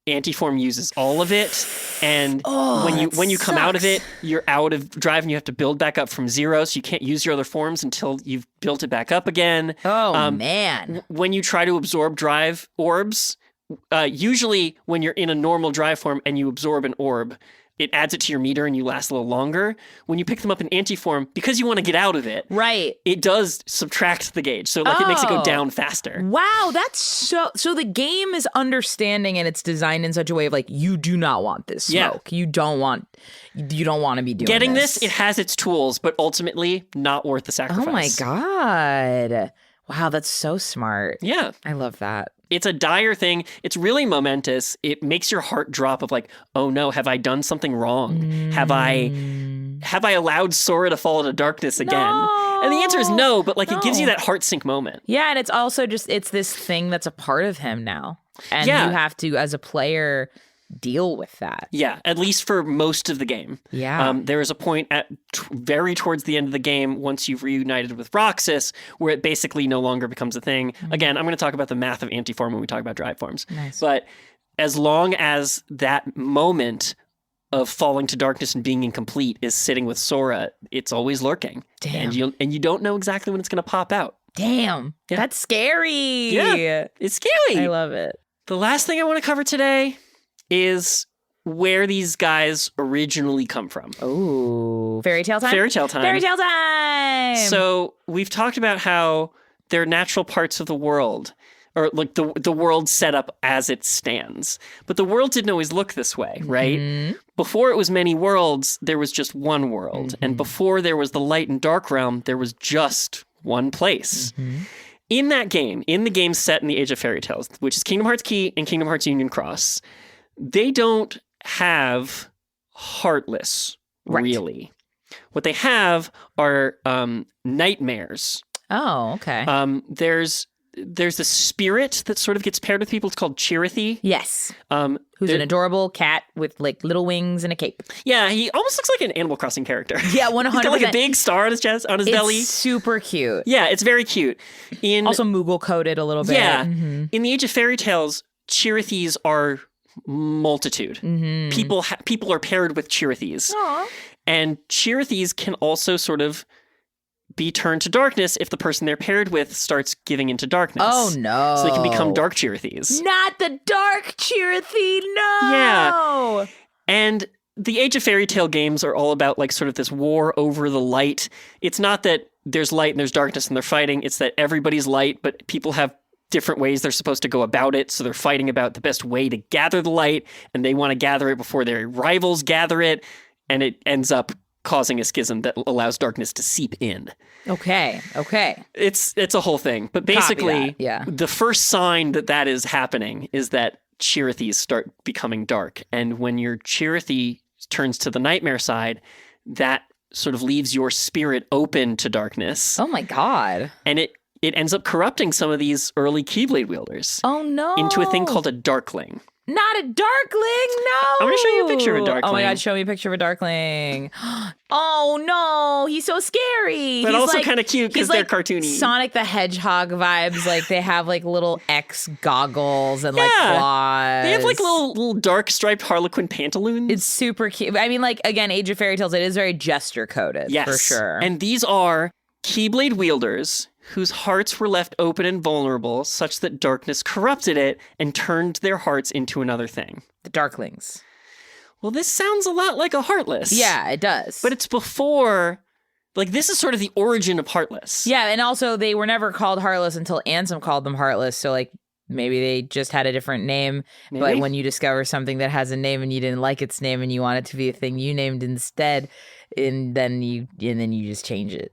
Anti-Form uses all of it. And when you come out of it, you're out of drive, and you have to build back up from zero. So you can't use your other forms until you've built it back up again. Oh, man. When you try to absorb drive orbs, usually when you're in a normal drive form and you absorb an orb, it adds it to your meter and you last a little longer. When you pick them up in Anti-Form, because you want to get out of it, it does subtract the gauge. So, like, it makes it go down faster. Wow, that's so the game is understanding, and it's designed in such a way of, like, you do not want this smoke. You don't want to be doing Getting this, it has its tools, but ultimately not worth the sacrifice. Oh my God. Wow, that's so smart. Yeah. I love that. It's a dire thing. It's really momentous. It makes your heart drop of, like, oh no, have I done something wrong? Have I allowed Sora to fall into darkness again? No. And the answer is no, but, like, it gives you that heart sink moment. Yeah, and it's also just, it's this thing that's a part of him now. And you have to, as a player, deal with that. Yeah, at least for most of the game. Yeah. There is a point at very towards the end of the game, once you've reunited with Roxas, where it basically no longer becomes a thing. Again, I'm going to talk about the math of Anti-Form when we talk about drive forms. Nice. But as long as that moment of falling to darkness and being incomplete is sitting with Sora, it's always lurking. Damn. And you don't know exactly when it's going to pop out. Damn. Yeah. That's scary. Yeah, it's scary. I love it. The last thing I want to cover today is where these guys originally come from. Oh, fairy tale time? Fairy tale time. Fairy tale time! So we've talked about how they're natural parts of the world, or, like, the world set up as it stands. But the world didn't always look this way, right? Mm-hmm. Before it was many worlds, there was just one world. Mm-hmm. And before there was the light and dark realm, there was just one place. Mm-hmm. In that game, in the game set in the Age of Fairy Tales, which is Kingdom Hearts Key and Kingdom Hearts Union Cross, they don't have Heartless, really. What they have are nightmares. Oh, okay. There's a spirit that sort of gets paired with people. It's called Chirithy. Yes. Who's an adorable cat with, like, little wings and a cape. Yeah, he almost looks like an Animal Crossing character. Yeah, 100%. He's got, like, a big star on his chest, on his belly. It's super cute. Yeah, it's very cute. Also Moogle coated a little bit. Yeah. Mm-hmm. In the Age of Fairy Tales, Chirithys are multitude. Mm-hmm. People are paired with Chirithys. Aww. And Chirithys can also sort of be turned to darkness if the person they're paired with starts giving into darkness. Oh, no. So they can become dark Chirithys. Not the dark Chirithy, no! Yeah. And the Age of Fairy Tale games are all about, like, sort of this war over the light. It's not that there's light and there's darkness and they're fighting. It's that everybody's light, but people have different ways they're supposed to go about it. So they're fighting about the best way to gather the light, and they want to gather it before their rivals gather it. And it ends up causing a schism that allows darkness to seep in. Okay. It's a whole thing. But basically, the first sign that is happening is that Chirithes start becoming dark. And when your Chirithe turns to the nightmare side, that sort of leaves your spirit open to darkness. Oh my God. And it ends up corrupting some of these early Keyblade wielders. Oh no. Into a thing called a Darkling. Not a Darkling, no! I'm going to show you a picture of a Darkling. Oh my God, show me a picture of a Darkling. Oh no, he's so scary. But he's also like, kind of cute because they're cartoony. Sonic the Hedgehog vibes. Like they have like little X goggles and like claws. They have like little dark striped Harlequin pantaloons. It's super cute. I mean, like, again, Age of Fairy Tales, it is very gesture coded. Yes. For sure. And these are Keyblade wielders whose hearts were left open and vulnerable such that darkness corrupted it and turned their hearts into another thing. The Darklings. Well, this sounds a lot like a Heartless. Yeah, it does. But it's before, like, this is sort of the origin of Heartless. Yeah, and also they were never called Heartless until Ansem called them Heartless. So, like, maybe they just had a different name. Maybe. But when you discover something that has a name and you didn't like its name and you want it to be a thing you named instead, and then you just change it.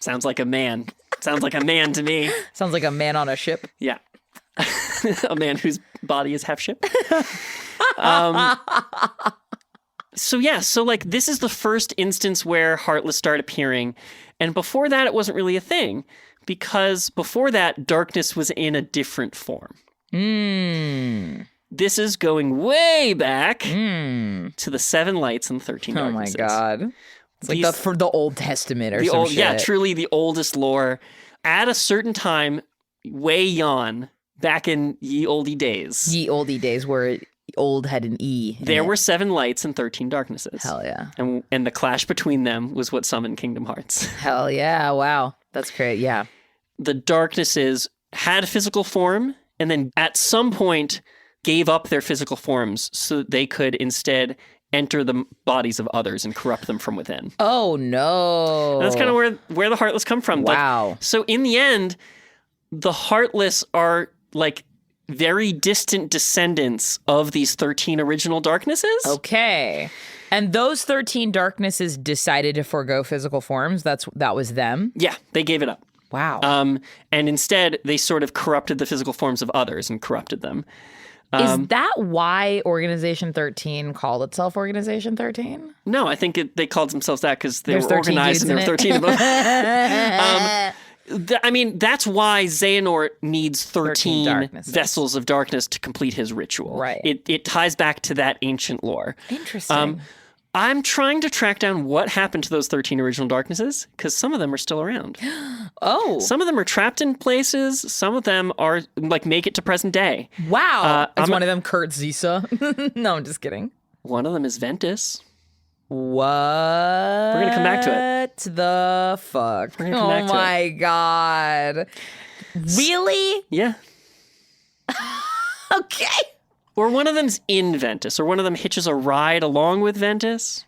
Sounds like a man. Sounds like a man to me. Sounds like a man on a ship. Yeah. A man whose body is half ship. So like this is the first instance where Heartless started appearing. And before that, it wasn't really a thing because before that, darkness was in a different form. This is going way back to the 7 lights and 13 darknesses. Oh my God. It's like for the Old Testament or some shit. Yeah, truly the oldest lore. At a certain time, way yon, back in ye olde days. Ye olde days where old had an E. There were 7 lights and 13 darknesses. Hell yeah. And the clash between them was what summoned Kingdom Hearts. Hell yeah. Wow. That's great. Yeah. The darknesses had physical form and then at some point gave up their physical forms so that they could instead enter the bodies of others and corrupt them from within. Oh, no. And that's kind of where the Heartless come from. Wow. Like, so in the end, the Heartless are like very distant descendants of these 13 original darknesses. Okay. And those 13 darknesses decided to forego physical forms? That was them? Yeah, they gave it up. Wow. And instead, they sort of corrupted the physical forms of others and corrupted them. Is that why Organization 13 called itself Organization 13? No, I think they called themselves that because they There's were organized and there were 13 of them. I mean, that's why Xehanort needs 13 vessels of darkness to complete his ritual. Right. It ties back to that ancient lore. Interesting. I'm trying to track down what happened to those 13 original darknesses because some of them are still around. Oh. Some of them are trapped in places. Some of them are like make it to present day. Wow. Is one of them Kurt Zisa? No, I'm just kidding. One of them is Ventus. What? We're going to come back to it. The fuck? We're going to come back to it. Oh my God. Really? Yeah. Okay. Or one of them's in Ventus, or one of them hitches a ride along with Ventus.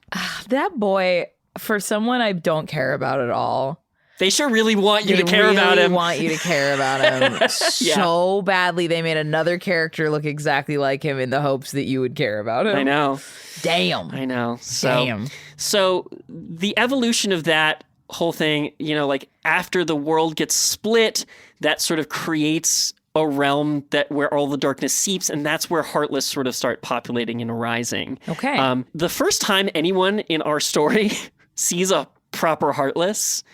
That boy, for someone I don't care about at all. They sure really want you to care about him. They want you to care about him so badly. They made another character look exactly like him in the hopes that you would care about him. I know. Damn. I know. Damn. So the evolution of that whole thing, you know, like after the world gets split, that sort of creates a realm where all the darkness seeps, and that's where Heartless sort of start populating and arising. Okay. The first time anyone in our story sees a proper Heartless,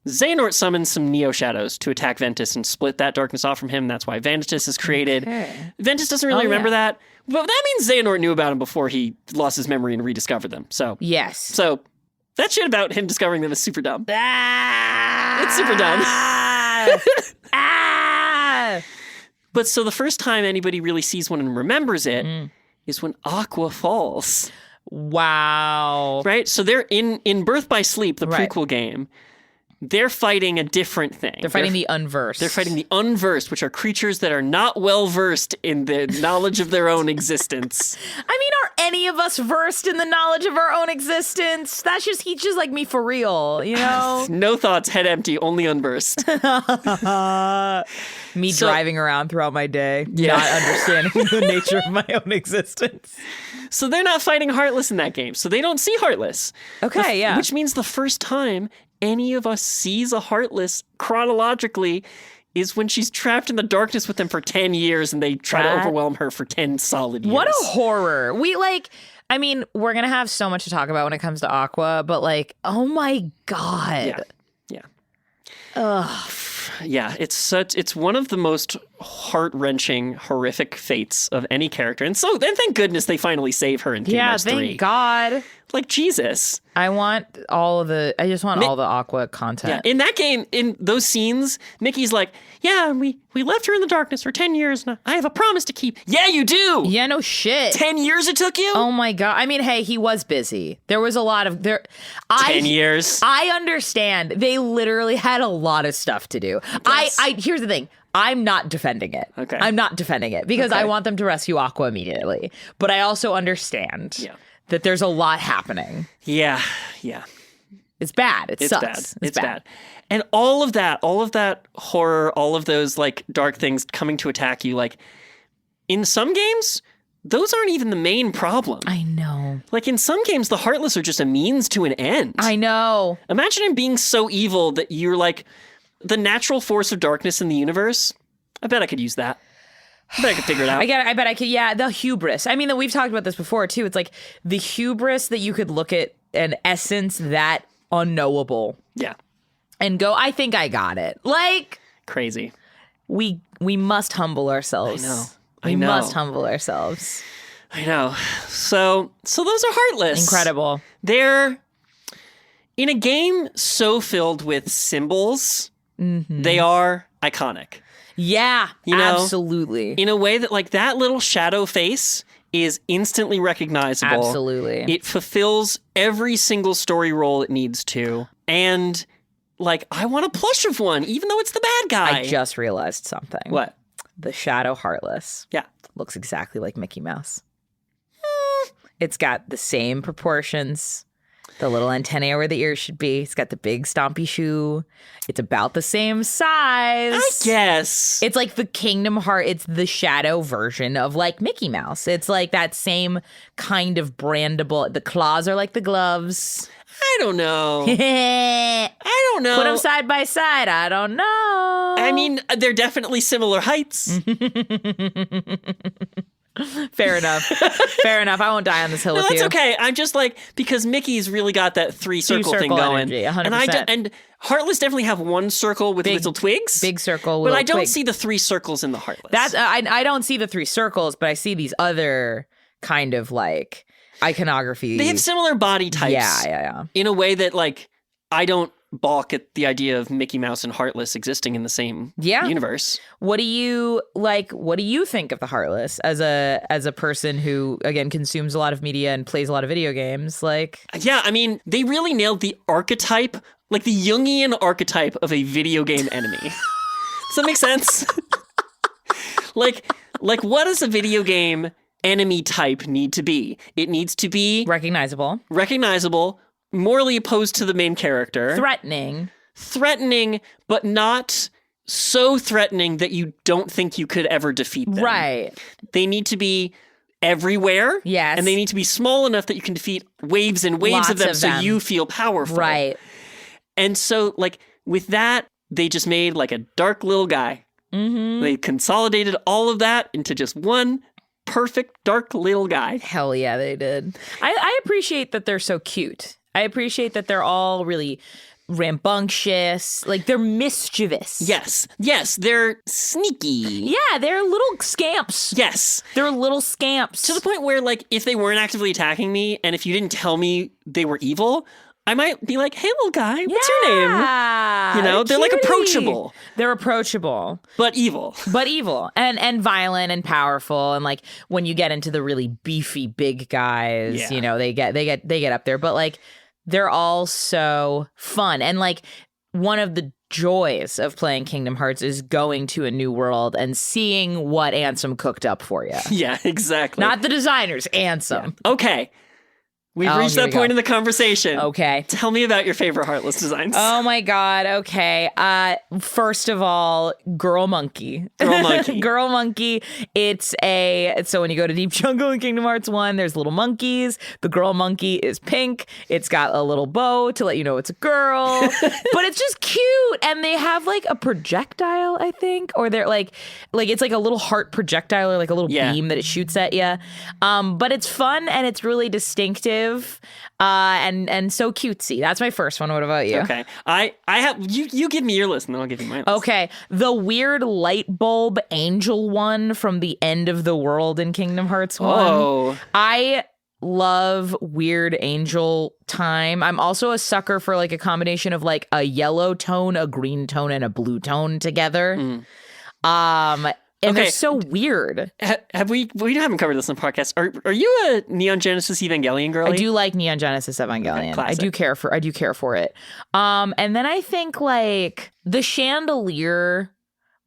Xehanort summons some Neo Shadows to attack Ventus and split that darkness off from him. That's why Ventus is created. Okay. Ventus doesn't really remember that, but that means Xehanort knew about him before he lost his memory and rediscovered them. So yes. So that shit about him discovering them is super dumb. Ah! It's super dumb. Ah! But so the first time anybody really sees one and remembers it is when Aqua falls. Wow. Right? So they're in Birth by Sleep, the prequel game. They're fighting a different thing. They're fighting the unversed. They're fighting the unversed, which are creatures that are not well versed in the knowledge of their own existence. I mean, are any of us versed in the knowledge of our own existence? He's just like me for real, you know? No thoughts, head empty, only unversed. Me driving around throughout my day, not understanding the nature of my own existence. So they're not fighting Heartless in that game, so they don't see Heartless. Okay, yeah. Which means the first time any of us sees a Heartless chronologically is when she's trapped in the darkness with them for 10 years and they try to overwhelm her for 10 solid years. What a horror. I mean, we're going to have so much to talk about when it comes to Aqua, but like, oh my God. Yeah. Ugh. Yeah, it's one of the most heart-wrenching, horrific fates of any character. And thank goodness they finally save her in Kingdom Hearts 3. Yeah, thank God. Like, Jesus. I just want all the Aqua content. Yeah, in that game, in those scenes, Mickey's like, yeah, we left her in the darkness for 10 years, and I have a promise to keep. Yeah, you do! Yeah, no shit. 10 years it took you? Oh my God. I mean, hey, he was busy. There was a lot of... 10 years. I understand. They literally had a lot of stuff to do. Yes. Here's the thing. I'm not defending it. Okay. I'm not defending it because I want them to rescue Aqua immediately. But I also understand that there's a lot happening. Yeah. It's bad. It sucks. Bad. It's bad. And all of that horror, all of those like dark things coming to attack you, like in some games, those aren't even the main problem. I know. Like in some games, the Heartless are just a means to an end. I know. Imagine him being so evil that you're like the natural force of darkness in the universe. I bet I could use that. I bet I could figure it out. I bet I could. Yeah, the hubris. I mean, that we've talked about this before too. It's like the hubris that you could look at an essence that unknowable. Yeah. And go, I think I got it. Like crazy. We must humble ourselves. I know. We must humble ourselves. I know. So those are Heartless. Incredible. They're in a game so filled with symbols. Mm-hmm. They are iconic. Yeah, you know, absolutely. In a way that like that little shadow face is instantly recognizable. Absolutely. It fulfills every single story role it needs to. And like, I want a plush of one, even though it's the bad guy. I just realized something. What? The Shadow Heartless. Yeah. Looks exactly like Mickey Mouse. It's got the same proportions. The little antennae are where the ears should be. It's got the big stompy shoe. It's about the same size. I guess. It's like the Kingdom Heart. It's the Shadow version of like Mickey Mouse. It's like that same kind of brandable. The claws are like the gloves. I don't know. I don't know. Put them side by side. I don't know. I mean, they're definitely similar heights. Fair enough. Fair enough. I won't die on this hill with you. That's okay. I'm just like, because Mickey's really got that three-circle thing going. Energy, 100%. And Heartless definitely have one circle with little twigs. Big circle with little But I don't twigs. see the three circles in the Heartless. That's I don't see the three circles, but I see these other kind of like iconography. They have similar body types. Yeah. In a way that like, I don't balk at the idea of Mickey Mouse and Heartless existing in the same universe. What do you think of the Heartless as a person who again consumes a lot of media and plays a lot of video games? Like, yeah, I mean, they really nailed the archetype, like the Jungian archetype of a video game enemy. Does that make sense? like what does a video game enemy type need to be? It needs to be recognizable, morally opposed to the main character. Threatening, but not so threatening that you don't think you could ever defeat them. Right. They need to be everywhere. Yes. And they need to be small enough that you can defeat waves and waves of them so you feel powerful. Right. And so, like, with that, they just made, like, a dark little guy. Mm-hmm. They consolidated all of that into just one perfect dark little guy. Hell yeah, they did. I appreciate that they're so cute. I appreciate that they're all really rambunctious. Like, they're mischievous. Yes, they're sneaky. Yeah, they're little scamps. Yes. They're little scamps. To the point where, like, if they weren't actively attacking me, and if you didn't tell me they were evil, I might be like, hey, little guy, what's your name? Yeah, You know, they're like approachable. They're approachable. But evil. And violent and powerful. And like when you get into the really beefy big guys, you know, they get up there. But like they're all so fun. And like one of the joys of playing Kingdom Hearts is going to a new world and seeing what Ansem cooked up for you. Yeah, exactly. Not the designers, Ansem. Yeah. Okay. We've reached that point in the conversation. Okay. Tell me about your favorite Heartless designs. Oh my God. Okay. First of all, Girl Monkey. Girl Monkey. Girl Monkey. So when you go to Deep Jungle in Kingdom Hearts 1, there's little monkeys. The Girl Monkey is pink. It's got a little bow to let you know it's a girl. But it's just cute. And they have like a projectile, I think. Or they're like it's like a little heart projectile or like a little beam that it shoots at you. But it's fun and it's really distinctive. And so cutesy. That's my first one. What about you? Okay. I have you give me your list and then I'll give you my list. Okay. The weird light bulb angel one from the end of the world in Kingdom Hearts 1. Oh. I love weird angel time. I'm also a sucker for like a combination of like a yellow tone, a green tone, and a blue tone together. And they're so weird. We haven't covered this in the podcast. Are you a Neon Genesis Evangelion girlie? I do like Neon Genesis Evangelion. Okay, I do care for it. And then I think like the chandelier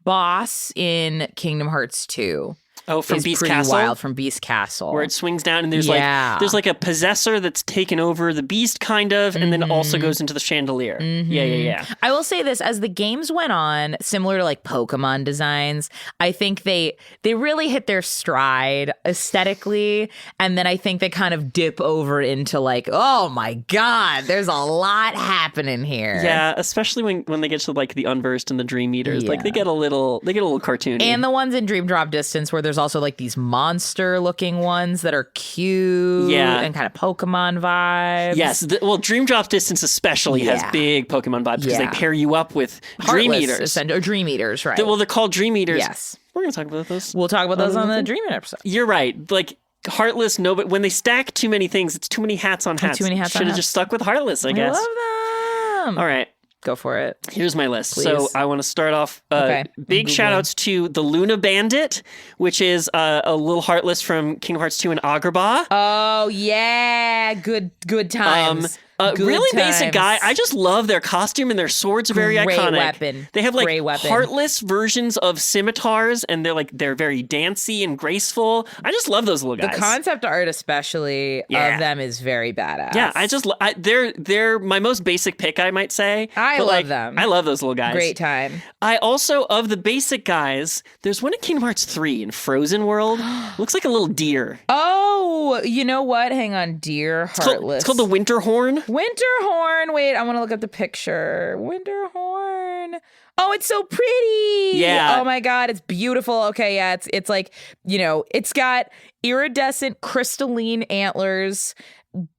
boss in Kingdom Hearts 2. Oh, from is Beast pretty Castle? wild from Beast Castle. Where it swings down and there's like a possessor that's taken over the beast kind of and then also goes into the chandelier. Yeah. I will say this, as the games went on, similar to like Pokemon designs, I think they really hit their stride aesthetically, and then I think they kind of dip over into like, oh my God, there's a lot happening here. Yeah, especially when they get to like the Unversed and the Dream Eaters. Like they get a little cartoony. And the ones in Dream Drop Distance where there's also like these monster looking ones that are cute and kind of Pokemon vibes. Yes. Dream Drop Distance especially has big Pokemon vibes because they pair you up with Dream Eaters. Or Dream Eaters, right. They're called Dream Eaters. Yes. We're going to talk about those. We'll talk about those on the Dream Eater episode. You're right. Like Heartless, no, but when they stack too many things, it's too many hats on hats. Should have just stuck with Heartless, I guess. I love them. All right. Go for it. Here's my list. Please. So I want to start off big shout outs to the Luna Bandit, which is a little Heartless from Kingdom Hearts 2 and Agrabah. Oh, yeah. Good times. Really basic guy. I just love their costume and their swords are very iconic. Weapon. They have like Heartless versions of scimitars and they're very dancey and graceful. I just love those little guys. The concept art especially of them is very badass. Yeah, they're my most basic pick, I might say. I love them. I love those little guys. Great time. I also, of the basic guys, there's one in Kingdom Hearts 3 in Frozen World. Looks like a little deer. Oh, you know what? Hang on. Deer Heartless. It's called the Winterhorn. Winterhorn. Wait, I want to look up the picture. Winterhorn. Oh, it's so pretty. Yeah. Oh my God, it's beautiful. Okay, yeah, it's like, it's got iridescent crystalline antlers,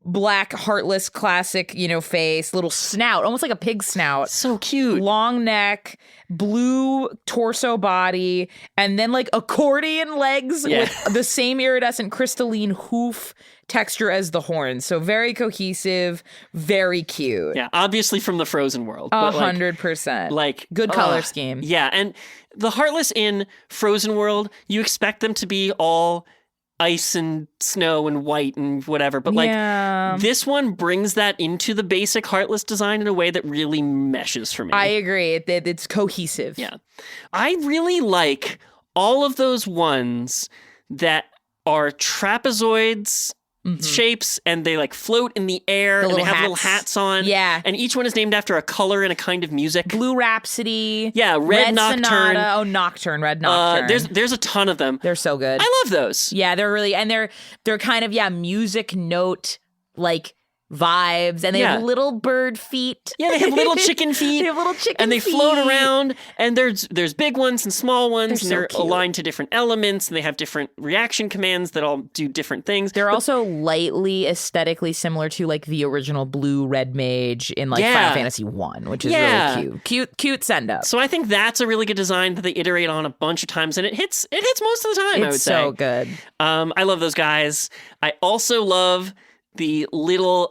black Heartless classic, face, little snout, almost like a pig snout. So cute. Long neck, blue torso body, and then like accordion legs with the same iridescent crystalline hoof texture as the horns. So very cohesive, very cute. Yeah, obviously from the Frozen World. 100%. Like good color scheme. Yeah, and the Heartless in Frozen World, you expect them to be all ice and snow and white and whatever, but this one brings that into the basic Heartless design in a way that really meshes for me. I agree. It's cohesive. Yeah. I really like all of those ones that are trapezoids shapes and they like float in the air and they have little hats on. Yeah. And each one is named after a color and a kind of music. Blue Rhapsody. Yeah, Red Nocturne. Sonata. Oh, Nocturne, Red Nocturne. There's a ton of them. They're so good. I love those. Yeah, they're really, and they're kind of, music note, like, vibes, and they have little bird feet. Yeah, they have little chicken feet. And they float around, and there's big ones and small ones, and they're aligned to different elements, and they have different reaction commands that all do different things. They're also lightly aesthetically similar to like the original blue red mage in like Final Fantasy 1, which is really cute send up. So I think that's a really good design that they iterate on a bunch of times, and it hits most of the time. I would say it's so good. I love those guys. I also love the little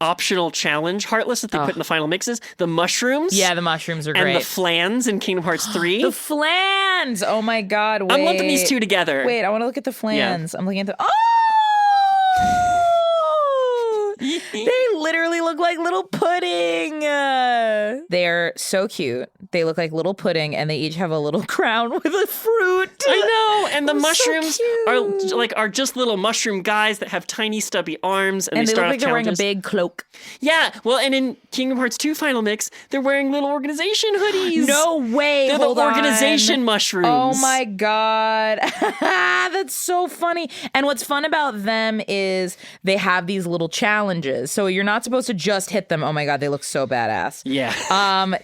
optional challenge Heartless that they put in the final mixes. The mushrooms. Yeah, the mushrooms are great. And the flans in Kingdom Hearts 3. The flans! Oh my God, wait. I'm lumping these two together. Wait, I want to look at the flans. I'm looking at the... Oh! They literally look like little pudding. They're so cute. They look like little pudding, and they each have a little crown with a fruit. I know, and the mushrooms so are just little mushroom guys that have tiny stubby arms, and they start look off like they're wearing a challenges. big cloak. Yeah, well, and in Kingdom Hearts 2 Final Mix, they're wearing little organization hoodies. No way. They're Hold the on. organization mushrooms. Oh my God. That's so funny. And what's fun about them is they have these little challenges. So you're not supposed to just hit them. Oh my God, they look so badass. Yeah.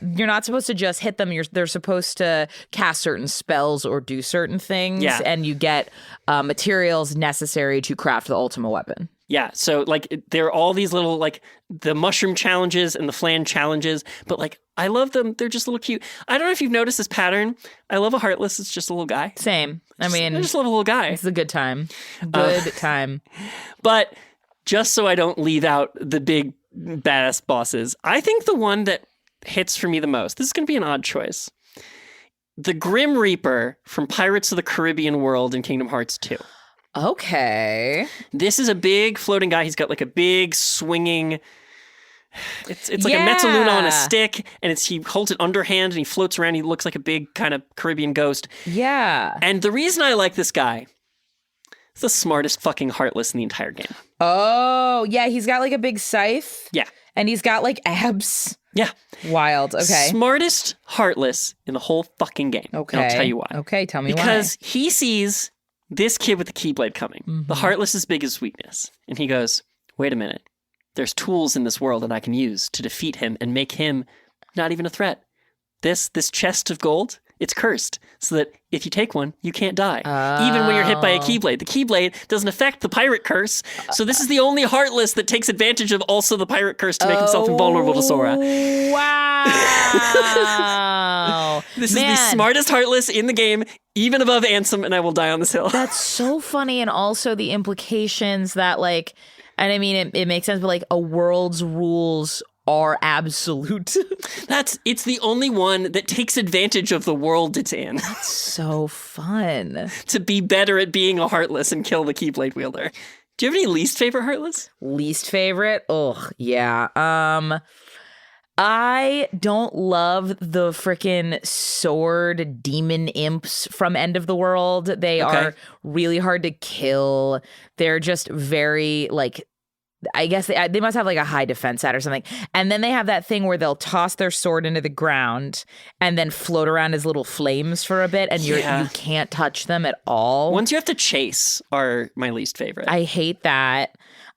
You're not supposed to just hit them. They're supposed to cast certain spells or do certain things. Yeah. And you get materials necessary to craft the ultimate weapon. Yeah, so like there are all these little like the mushroom challenges and the flan challenges, but like I love them. They're just a little cute. I don't know if you've noticed this pattern. I love a Heartless. It's just a little guy. Same. I mean, I just love a little guy. it's a good time. Good time. But just so I don't leave out the big badass bosses, I think the one that hits for me the most, this is going to be an odd choice. The Grim Reaper from Pirates of the Caribbean World in Kingdom Hearts 2. Okay. This is a big floating guy. He's got like a big swinging. It's like a Yeah. Mezzaluna on a stick, and he holds it underhand and he floats around. He looks like a big kind of Caribbean ghost. Yeah. And the reason I like this guy, he's the smartest fucking Heartless in the entire game. Oh, yeah. He's got like a big scythe. Yeah. And he's got like abs. Yeah. Wild. Okay. Smartest Heartless in the whole fucking game. Okay. And I'll tell you why. Okay. Tell me Because he sees this kid with the Keyblade coming. Mm-hmm. The Heartless is big as weakness. And he goes, wait a minute. There's tools in this world that I can use to defeat him and make him not even a threat. This chest of gold, it's cursed, so that if you take one, you can't die. Even when you're hit by a Keyblade. The Keyblade doesn't affect the pirate curse, so this is the only Heartless that takes advantage of also the pirate curse to make himself invulnerable to Sora. Wow. This is the smartest Heartless in the game, even above Ansem, and I will die on this hill. That's so funny. And also the implications that like, and I mean, it makes sense, but like a world's rules are absolute. It's the only one that takes advantage of the world it's in So fun. to be better at being a Heartless and kill the Keyblade wielder. Do you have any least favorite Heartless? Least favorite? Oh, yeah. I don't love the freaking sword demon imps from End of the World. They are really hard to kill. They're just very like, I guess they must have like a high defense stat or something. And then they have that thing where they'll toss their sword into the ground and then float around as little flames for a bit, and you can't touch them at all. Ones you have to chase are my least favorite. I hate that.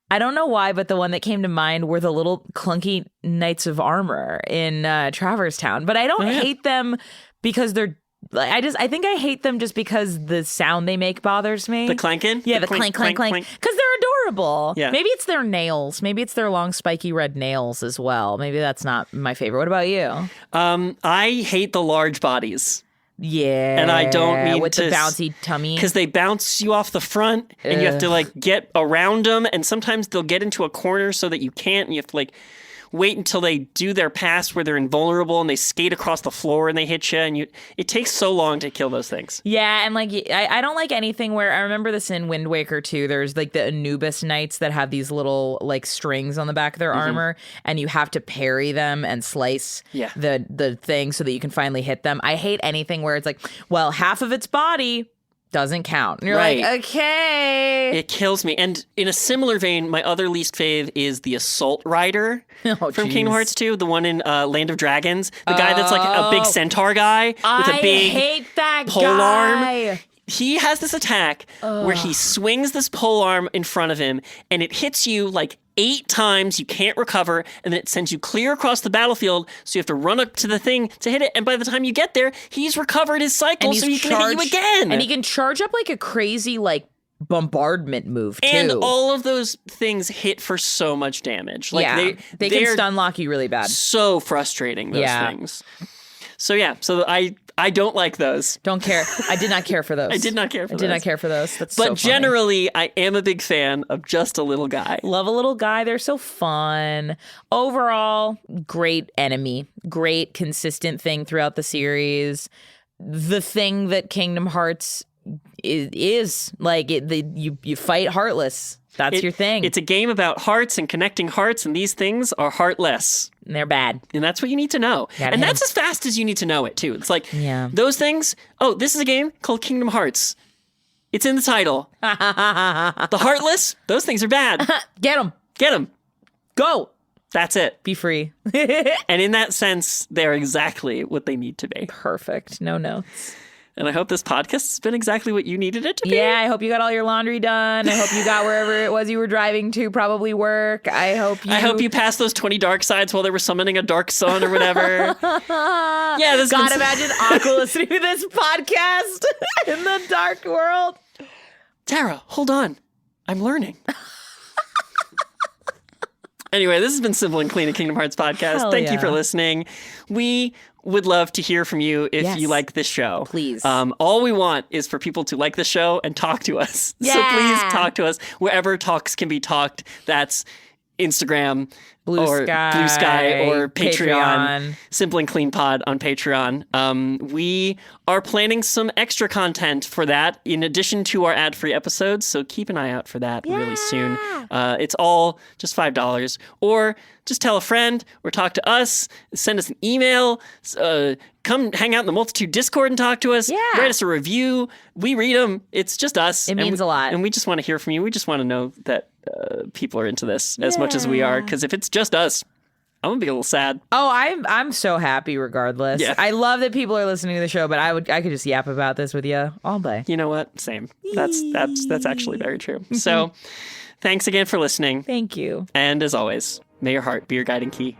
I don't know why, but the one that came to mind were the little clunky Knights of Armor in Traverse Town. But I don't hate them because they're I think I hate them just because the sound they make bothers me. The clanking? Yeah, the clank, clank, clank. Because they're adorable. Yeah. Maybe it's their nails. Maybe it's their long, spiky red nails as well. Maybe that's not my favorite. What about you? I hate the large bodies. Yeah. And I don't mean with to... the bouncy tummy. Because they bounce you off the front, and you have to, like, get around them, and sometimes they'll get into a corner so that you can't, and you have to, like... wait until they do their pass where they're invulnerable and they skate across the floor and they hit you, and it takes so long to kill those things. Yeah, and like I don't like anything where I remember this in Wind Waker too. There's like the Anubis Knights that have these little like strings on the back of their armor, and you have to parry them and slice the thing so that you can finally hit them. I hate anything where it's like, well, half of its body doesn't count. And you're like, okay. It kills me. And in a similar vein, my other least fave is the Assault Rider from Kingdom Hearts 2, the one in Land of Dragons. The guy that's like a big centaur guy with a big hate that pole guy. arm. He has this attack where he swings this pole arm in front of him, and it hits you like 8 times. You can't recover, and then it sends you clear across the battlefield, so you have to run up to the thing to hit it, and by the time you get there, he's recovered his cycle, so he can hit you again. And he can charge up like a crazy like bombardment move too. And all of those things hit for so much damage. Like they can stun lock you really bad. So frustrating, those things. So I don't like those. Don't care. I did not care for those. I did not care for those. I did not care for those. That's but so funny. generally, I am a big fan of just a little guy. Love a little guy. They're so fun. Overall, great enemy. Great consistent thing throughout the series. The thing that Kingdom Hearts is like you fight Heartless. That's your thing. It's a game about hearts and connecting hearts, and these things are heartless. And they're bad. And that's what you need to know. And that's as fast as you need to know it, too. It's like those things. Oh, this is a game called Kingdom Hearts. It's in the title. The Heartless, those things are bad. Get them. Get them. Go. That's it. Be free. And in that sense, they're exactly what they need to be. Perfect. No notes. And I hope this podcast has been exactly what you needed it to be. Yeah, I hope you got all your laundry done. I hope you got wherever it was you were driving to, probably work. I hope you passed those 20 dark sides while they were summoning a dark sun or whatever. Yeah, this God, imagine Aqua listening to this podcast in the dark world. Tara, hold on. I'm learning. Anyway, this has been Simple and Clean, a Kingdom Hearts podcast. Thank you for listening. We would love to hear from you if you like this show. Please. All we want is for people to like the show and talk to us. Yeah. So please talk to us wherever talks can be talked. That's Instagram, Blue Sky, or Patreon. Simple and Clean Pod on Patreon. We are planning some extra content for that in addition to our ad-free episodes, so keep an eye out for that really soon. It's all just $5. Or just tell a friend or talk to us, send us an email, come hang out in the Multitude Discord and talk to us, write us a review. We read them. It's just us. It means a lot. And we just want to hear from you. We just want to know that people are into this as much as we are, because if it's just us, I'm gonna be a little sad. Oh, I'm so happy regardless. Yeah. I love that people are listening to the show, but I could just yap about this with you all day. You know what? Same. That's actually very true. So thanks again for listening. Thank you. And as always, may your heart be your guiding key.